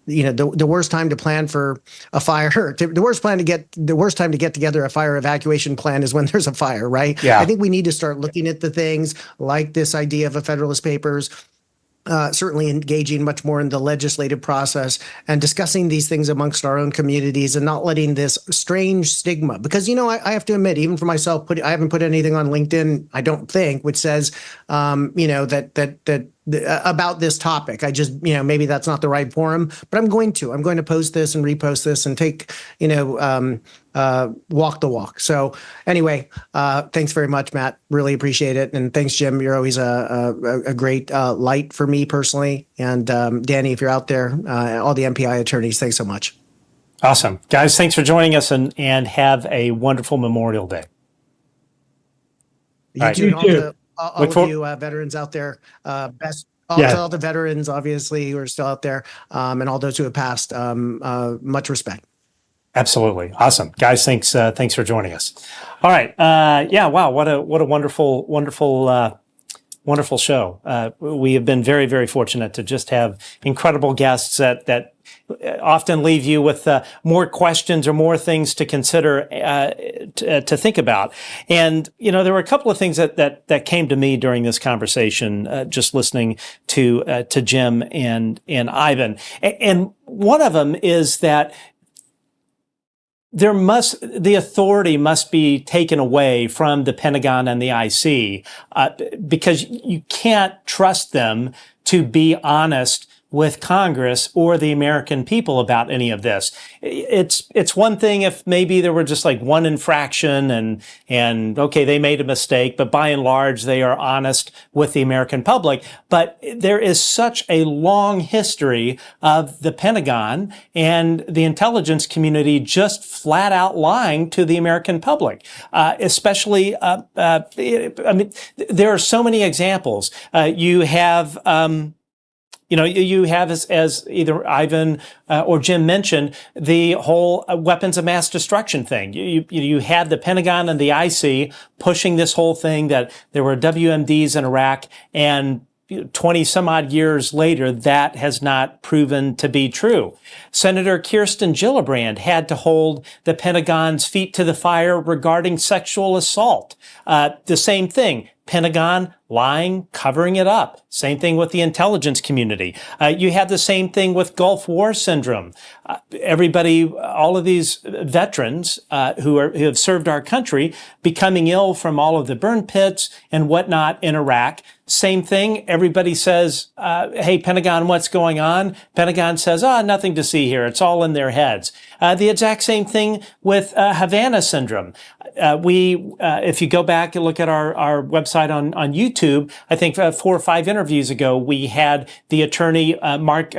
the worst time to plan for a fire, the worst time to get together a fire evacuation plan is when there's a fire, right? Yeah. I think we need to start looking at the things like this idea of a Federalist Papers, certainly engaging much more in the legislative process and discussing these things amongst our own communities and not letting this strange stigma, because, I have to admit, even for myself, I haven't put anything on LinkedIn, I don't think, which says, about this topic. I just, maybe that's not the right forum, but I'm going to post this and repost this and take, walk the walk. So anyway, thanks very much, Matt. Really appreciate it. And thanks, Jim. You're always a great light for me personally. And Danny, if you're out there, all the MPI attorneys, thanks so much. Awesome. Guys, thanks for joining us and have a wonderful Memorial Day. You too. All of you veterans out there, all the veterans, obviously, who are still out there, and all those who have passed, much respect. Absolutely. Awesome. Guys, thanks for joining us. All right. Wow. What a wonderful show. We have been very, very fortunate to just have incredible guests that often leave you with more questions or more things to consider, to think about. And, there were a couple of things that came to me during this conversation, just listening to Jim and Ivan. And one of them is that the authority must be taken away from the Pentagon and the IC, because you can't trust them to be honest with Congress or the American people about any of this. It's one thing if maybe there were just like one infraction and okay, they made a mistake, but by and large, they are honest with the American public. But there is such a long history of the Pentagon and the intelligence community just flat out lying to the American public, especially, there are so many examples. You have, you have, as either Ivan or Jim mentioned, the whole weapons of mass destruction thing. You had the Pentagon and the IC pushing this whole thing that there were WMDs in Iraq, and 20 some odd years later, that has not proven to be true. Senator Kirsten Gillibrand had to hold the Pentagon's feet to the fire regarding sexual assault. The same thing. Pentagon lying, covering it up. Same thing with the intelligence community. You have the same thing with Gulf War syndrome. All of these veterans who have served our country becoming ill from all of the burn pits and whatnot in Iraq. Same thing. Everybody says, hey, Pentagon, what's going on? Pentagon says, nothing to see here. It's all in their heads. The exact same thing with Havana syndrome. If you go back and look at our website on YouTube, I think 4 or 5 interviews ago, we had the attorney Mark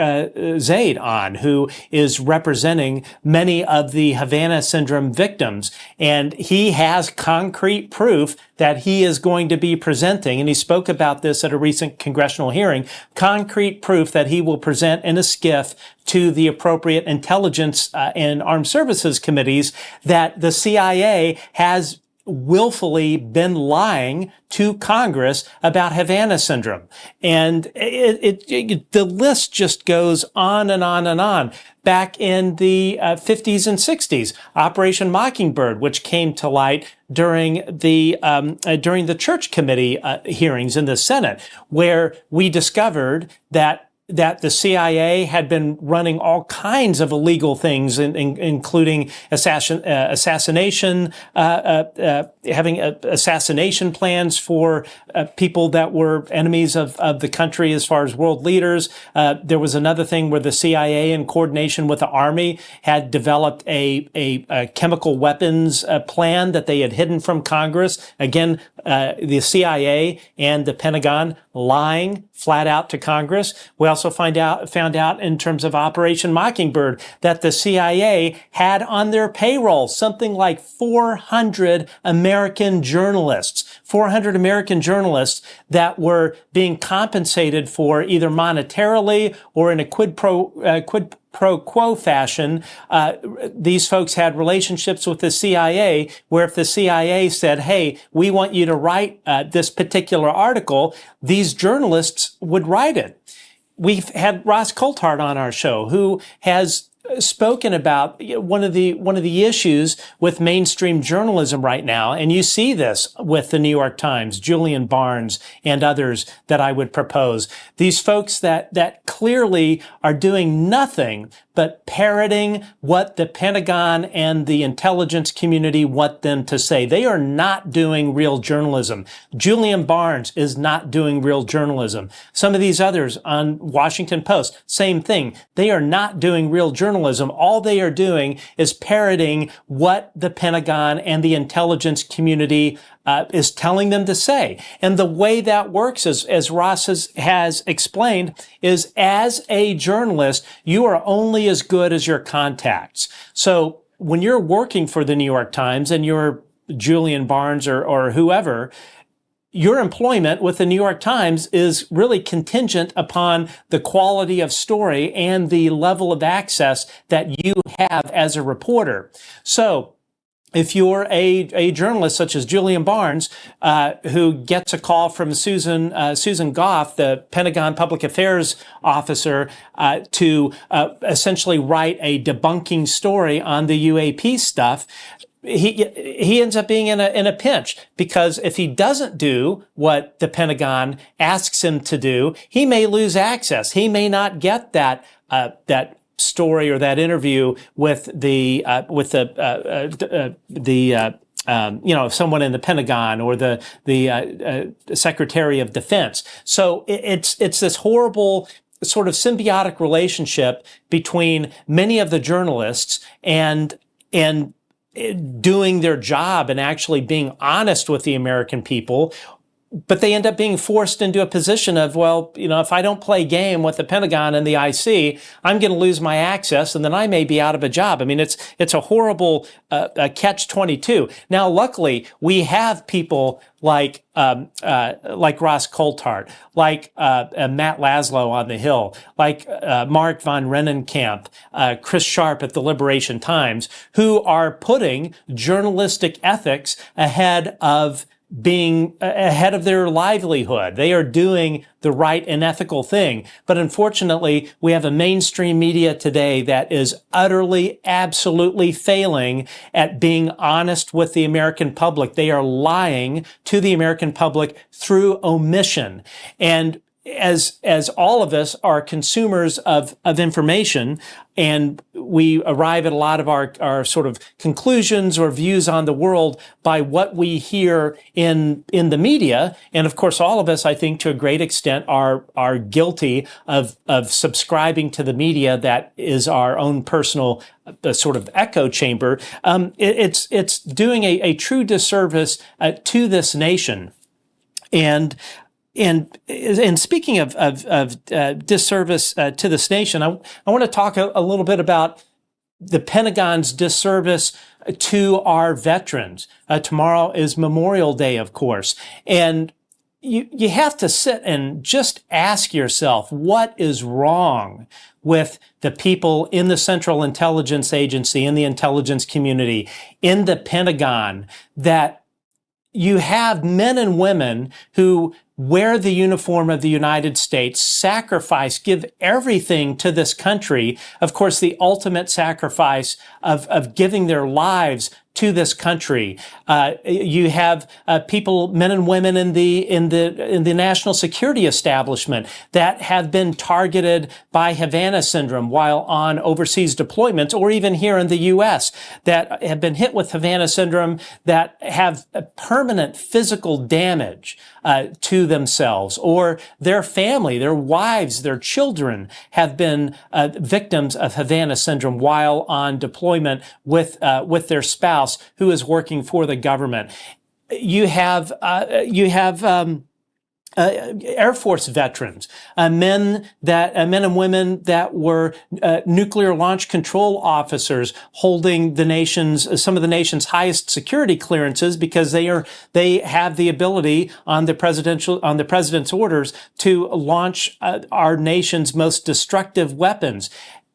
Zaid on, who is representing many of the Havana syndrome victims. And he has concrete proof that he is going to be presenting, and he spoke about this at a recent congressional hearing, concrete proof that he will present in a skiff to the appropriate intelligence and armed services committees that the CIA has willfully been lying to Congress about Havana syndrome. And the list just goes on and on and on. Back in the 50s and 60s, Operation Mockingbird, which came to light during the Church Committee hearings in the Senate, where we discovered that the CIA had been running all kinds of illegal things, including assassination, having assassination plans for people that were enemies of the country as far as world leaders. There was another thing where the CIA, in coordination with the Army, had developed a chemical weapons plan that they had hidden from Congress. Again, the CIA and the Pentagon lying flat out to Congress. We also also found out in terms of Operation Mockingbird that the CIA had on their payroll something like 400 American journalists that were being compensated for either monetarily or in a quid pro quo fashion. These folks had relationships with the CIA where if the CIA said, hey, we want you to write this particular article, these journalists would write it. We've had Ross Coulthart on our show, who has spoken about one of the issues with mainstream journalism right now, and you see this with the New York Times, Julian Barnes, and others that I would propose. These folks that clearly are doing nothing but parroting what the Pentagon and the intelligence community want them to say. They are not doing real journalism. Julian Barnes is not doing real journalism. Some of these others on Washington Post, same thing. They are not doing real journalism. All they are doing is parroting what the Pentagon and the intelligence community is telling them to say. And the way that works, as Ross has explained, is as a journalist, you are only as good as your contacts. So when you're working for the New York Times and you're Julian Barnes or whoever, your employment with the New York Times is really contingent upon the quality of story and the level of access that you have as a reporter. So if you're a journalist such as Julian Barnes, who gets a call from Susan Goff, the Pentagon Public Affairs officer, to essentially write a debunking story on the UAP stuff, he ends up being in a pinch, because if he doesn't do what the Pentagon asks him to do, he may lose access. He may not get that story or that interview with someone in the Pentagon or the Secretary of Defense. So it's this horrible sort of symbiotic relationship between many of the journalists and doing their job and actually being honest with the American people. But they end up being forced into a position of, well, if I don't play game with the Pentagon and the IC, I'm going to lose my access, and then I may be out of a job. I mean, it's a horrible catch-22. Now, luckily, we have people like Ross Coulthart, like Matt Laszlo on the Hill, like Mark von Rennenkamp, Chris Sharp at the Liberation Times, who are putting journalistic ethics ahead of being ahead of their livelihood. They are doing the right and ethical thing. But unfortunately, we have a mainstream media today that is utterly, absolutely failing at being honest with the American public. They are lying to the American public through omission. And as all of us are consumers of information, and we arrive at a lot of our sort of conclusions or views on the world by what we hear in the media. And of course, all of us, I think, to a great extent, are guilty of subscribing to the media that is our own personal sort of echo chamber. It's doing a true disservice to this nation. And speaking of disservice to this nation, I want to talk a little bit about the Pentagon's disservice to our veterans. Tomorrow is Memorial Day, of course, and you have to sit and just ask yourself, what is wrong with the people in the Central Intelligence Agency, in the intelligence community, in the Pentagon, that you have men and women who wear the uniform of the United States, sacrifice, give everything to this country. Of course, the ultimate sacrifice of giving their lives to this country. You have people, men and women in the national security establishment that have been targeted by Havana syndrome while on overseas deployments, or even here in the U.S. that have been hit with Havana syndrome, that have permanent physical damage to themselves, or their family, their wives, their children have been victims of Havana syndrome while on deployment with their spouse who is working for the government. You have Air Force veterans, men and women that were nuclear launch control officers holding some of the nation's highest security clearances because they have the ability on the president's orders to launch our nation's most destructive weapons.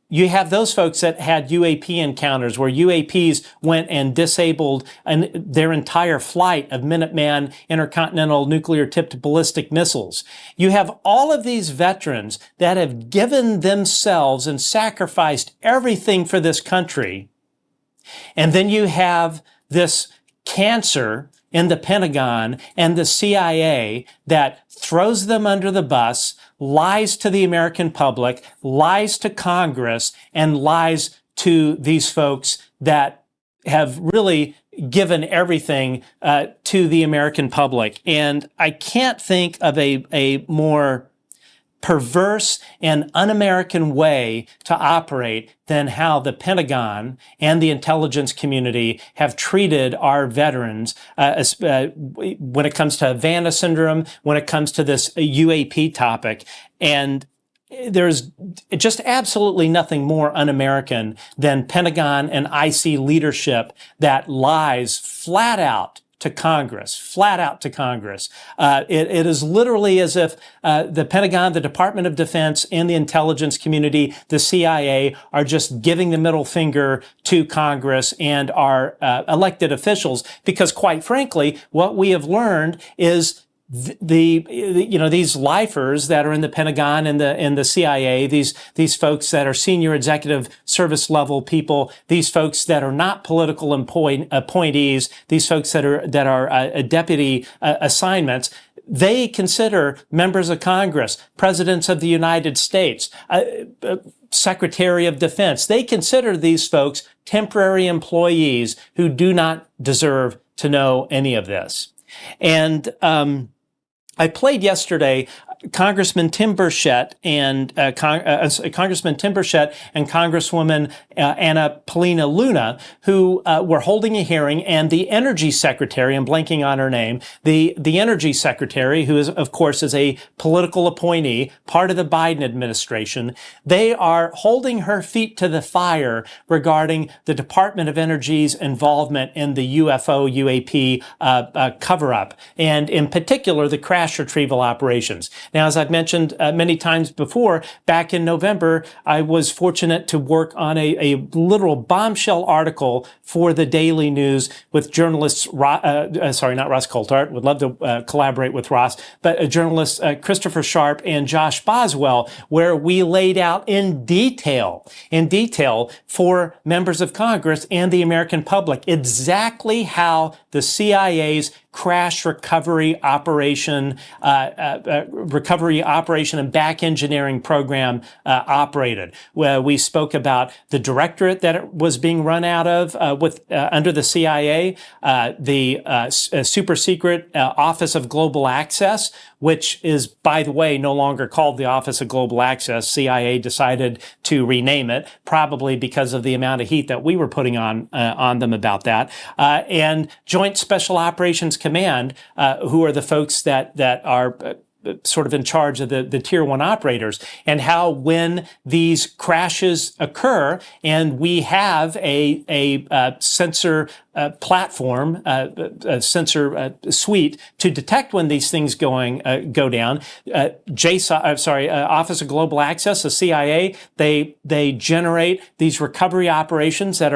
You have those folks that had UAP encounters where UAPs went and disabled their entire flight of Minuteman intercontinental nuclear-tipped ballistic missiles. You have all of these veterans that have given themselves and sacrificed everything for this country. And then you have this cancer in the Pentagon and the CIA that throws them under the bus, lies to the American public, lies to Congress, and lies to these folks that have really given everything to the American public. And I can't think of a more perverse and un-American way to operate than how the Pentagon and the intelligence community have treated our veterans when it comes to Havana syndrome, when it comes to this UAP topic. And there's just absolutely nothing more un-American than Pentagon and IC leadership that lies flat out to Congress. It is literally as if the Pentagon, the Department of Defense, and the intelligence community, the CIA, are just giving the middle finger to Congress and our elected officials. Because quite frankly, what we have learned is these lifers that are in the Pentagon and the CIA, these folks that are senior executive service level people, these folks that are not political appointees, these folks that are deputy assignments, they consider members of Congress, presidents of the United States, Secretary of Defense. They consider these folks temporary employees who do not deserve to know any of this. And I played yesterday Congressman Tim Burchett and Congressman Tim Burchett and Congresswoman Anna Paulina Luna, who were holding a hearing, and the Energy Secretary, I'm blanking on her name, the Energy Secretary, who is, of course, is a political appointee, part of the Biden administration, they are holding her feet to the fire regarding the Department of Energy's involvement in the UFO UAP cover-up, and in particular, the crash retrieval operations. Now, as I've mentioned many times before, back in November, I was fortunate to work on a literal bombshell article for the Daily News with journalists, not Ross Coulthart, would love to collaborate with Ross, but journalists Christopher Sharp and Josh Boswell, where we laid out in detail for members of Congress and the American public exactly how the CIA's crash recovery operation and back engineering program operated. We spoke about the directorate that it was being run out of under the CIA, the super secret Office of Global Access, which is, by the way, no longer called the Office of Global Access. CIA decided to rename it, probably because of the amount of heat that we were putting on them about that. And Joint Special Operations Command, who are the folks that are sort of in charge of the tier one operators, and how when these crashes occur and we have a sensor platform, a sensor suite to detect when these things go down. Office of Global Access, the CIA, they generate these recovery operations that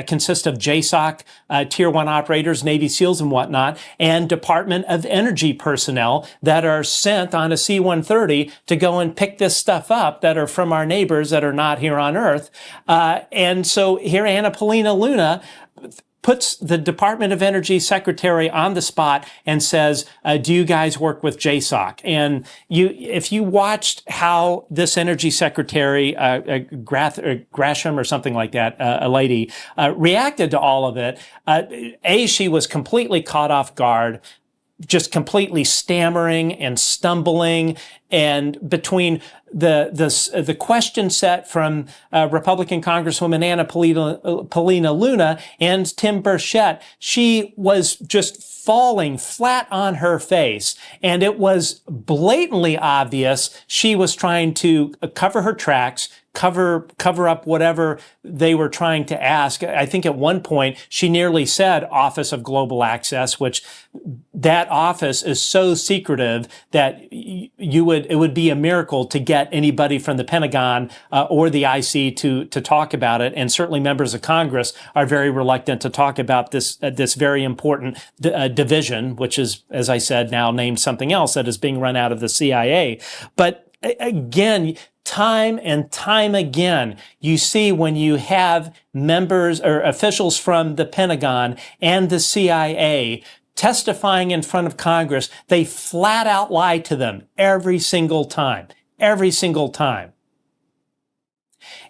consist of JSOC tier one operators, Navy SEALs and whatnot, and Department of Energy personnel that are sent on a C-130 to go and pick this stuff up that are from our neighbors that are not here on Earth. And so here Anna Paulina Luna puts the Department of Energy Secretary on the spot and says, do you guys work with JSOC? And if you watched how this Energy Secretary, Gresham or something like that, a lady, reacted to all of it, she was completely caught off guard, just completely stammering and stumbling, and between the question set from Republican Congresswoman Anna Paulina Luna and Tim Burchett, she was just falling flat on her face. And it was blatantly obvious she was trying to cover her tracks, cover up whatever they were trying to ask. I think at one point she nearly said Office of Global Access, which that office is so secretive that it would be a miracle to get anybody from the Pentagon or the IC to talk about it. And certainly members of Congress are very reluctant to talk about this very important division, which is, as I said, now named something else that is being run out of the CIA. But again, time and time again, you see when you have members or officials from the Pentagon and the CIA testifying in front of Congress, they flat out lie to them every single time.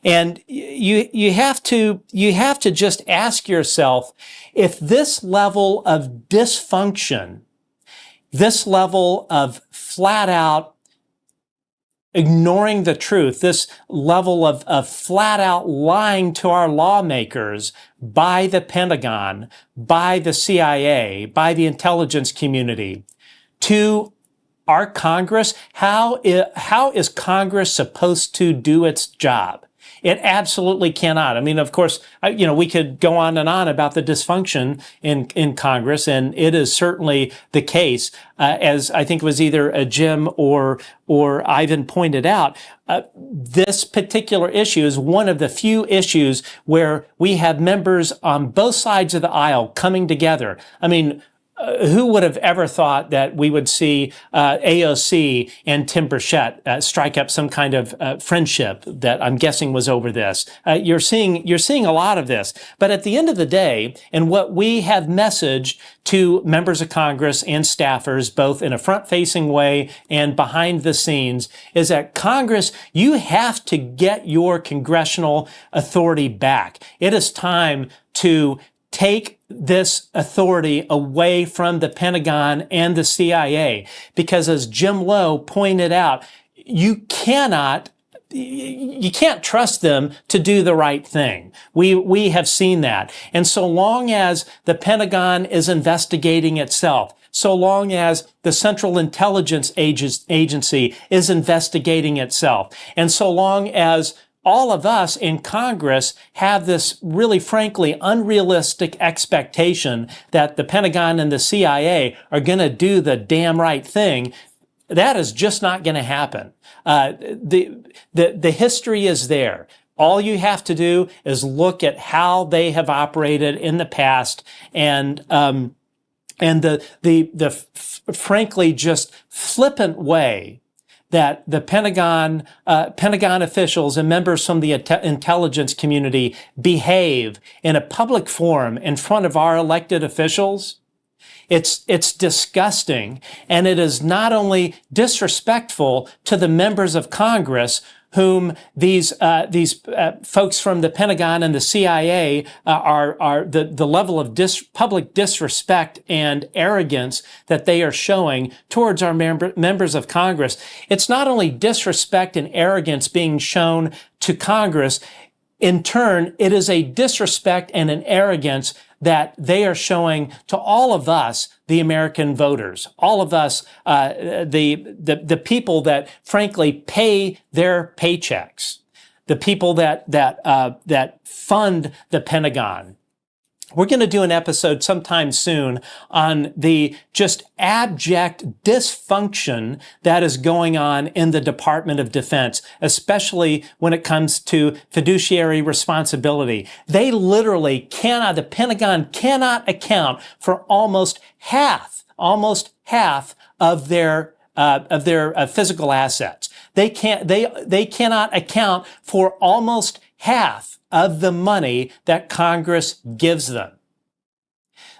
And you have to just ask yourself, if this level of dysfunction, this level of flat out ignoring the truth, this level of flat out lying to our lawmakers by the Pentagon, by the CIA, by the intelligence community, to our Congress, how is Congress supposed to do its job? It absolutely cannot. I mean, of course, we could go on and on about the dysfunction in Congress, and it is certainly the case, as I think it was either Jim or Ivan pointed out. This particular issue is one of the few issues where we have members on both sides of the aisle coming together. I mean, who would have ever thought that we would see AOC and Tim Burchett strike up some kind of friendship that I'm guessing was over this? You're seeing a lot of this. But at the end of the day, and what we have messaged to members of Congress and staffers, both in a front-facing way and behind the scenes, is that Congress, you have to get your congressional authority back. It is time to take this authority away from the Pentagon and the CIA, because as Jim Lough pointed out, you can't trust them to do the right thing. We have seen that. And so long as the Pentagon is investigating itself, so long as the Central Intelligence Agency is investigating itself, and so long as all of us in Congress have this really, frankly, unrealistic expectation that the Pentagon and the CIA are going to do the damn right thing, that is just not going to happen. The history is there. All you have to do is look at how they have operated in the past, and the frankly just flippant way that the Pentagon officials and members from the intelligence community behave in a public forum in front of our elected officials. It's disgusting, and it is not only disrespectful to the members of Congress whom these folks from the Pentagon and the CIA are the level of public disrespect and arrogance that they are showing towards our members of Congress. It's not only disrespect and arrogance being shown to Congress. In turn, it is a disrespect and an arrogance that they are showing to all of us, the American voters, all of us, the people that frankly pay their paychecks, the people that fund the Pentagon. We're going to do an episode sometime soon on the just abject dysfunction that is going on in the Department of Defense, especially when it comes to fiduciary responsibility. They literally cannot, the Pentagon cannot account for almost half of their physical assets. They cannot account for almost half of the money that Congress gives them.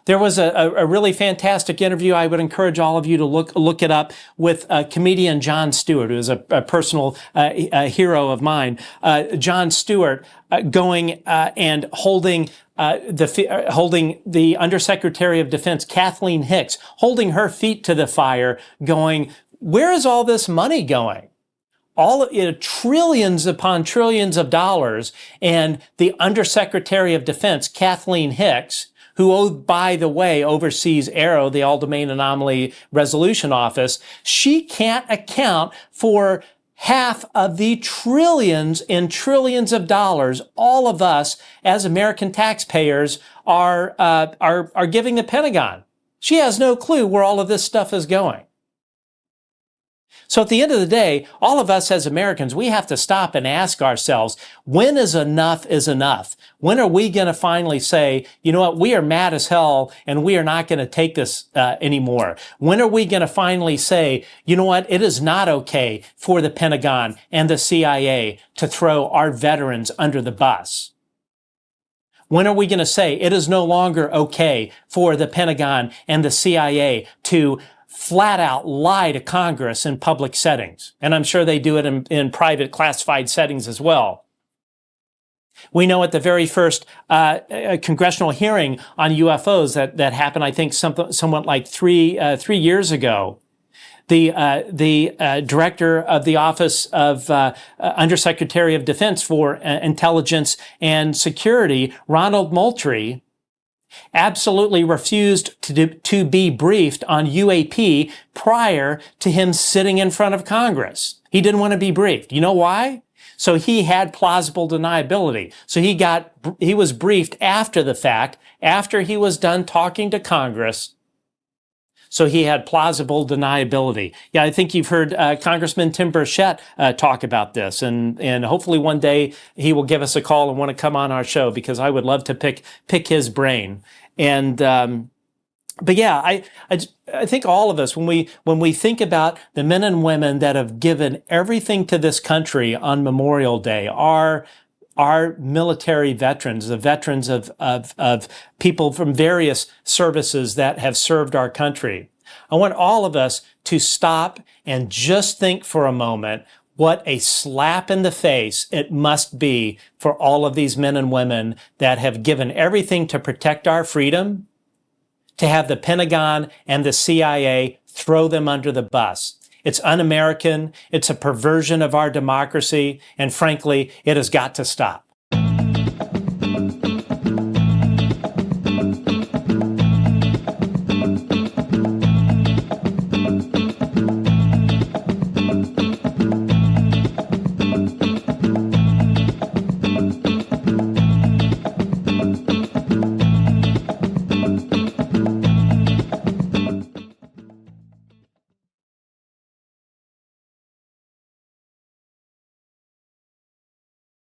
There was a really fantastic interview. I would encourage all of you to look it up with comedian Jon Stewart, who is a personal hero of mine. Jon Stewart going and holding the Undersecretary of Defense Kathleen Hicks, holding her feet to the fire, going, "Where is all this money going?" Trillions upon trillions of dollars, and the Undersecretary of Defense, Kathleen Hicks, who, oh, by the way, oversees AARO, the All-Domain Anomaly Resolution Office, she can't account for half of the trillions and trillions of dollars all of us as American taxpayers are giving the Pentagon. She has no clue where all of this stuff is going. So at the end of the day, all of us as Americans, we have to stop and ask ourselves, when is enough is enough? When are we going to finally say, you know what, we are mad as hell and we are not going to take this anymore? When are we going to finally say, you know what, it is not okay for the Pentagon and the CIA to throw our veterans under the bus? When are we going to say it is no longer okay for the Pentagon and the CIA to flat out lie to Congress in public settings? And I'm sure they do it in private classified settings as well. We know at the very first congressional hearing on UFOs that happened, I think, somewhat like three years ago, the director of the Office of Undersecretary of Defense for Intelligence and Security, Ronald Moultrie, absolutely refused to be briefed on UAP prior to him sitting in front of Congress. He didn't want to be briefed. You know why? So he had plausible deniability. So he was briefed after the fact, after he was done talking to Congress. So he had plausible deniability. Yeah, I think you've heard Congressman Tim Burchett talk about this, and hopefully one day he will give us a call and want to come on our show, because I would love to pick his brain. And but yeah, I think all of us, when we think about the men and women that have given everything to this country on Memorial Day, our military veterans, the veterans of people from various services that have served our country. I want all of us to stop and just think for a moment what a slap in the face it must be for all of these men and women that have given everything to protect our freedom, to have the Pentagon and the CIA throw them under the bus. It's un-American, it's a perversion of our democracy, and frankly, it has got to stop.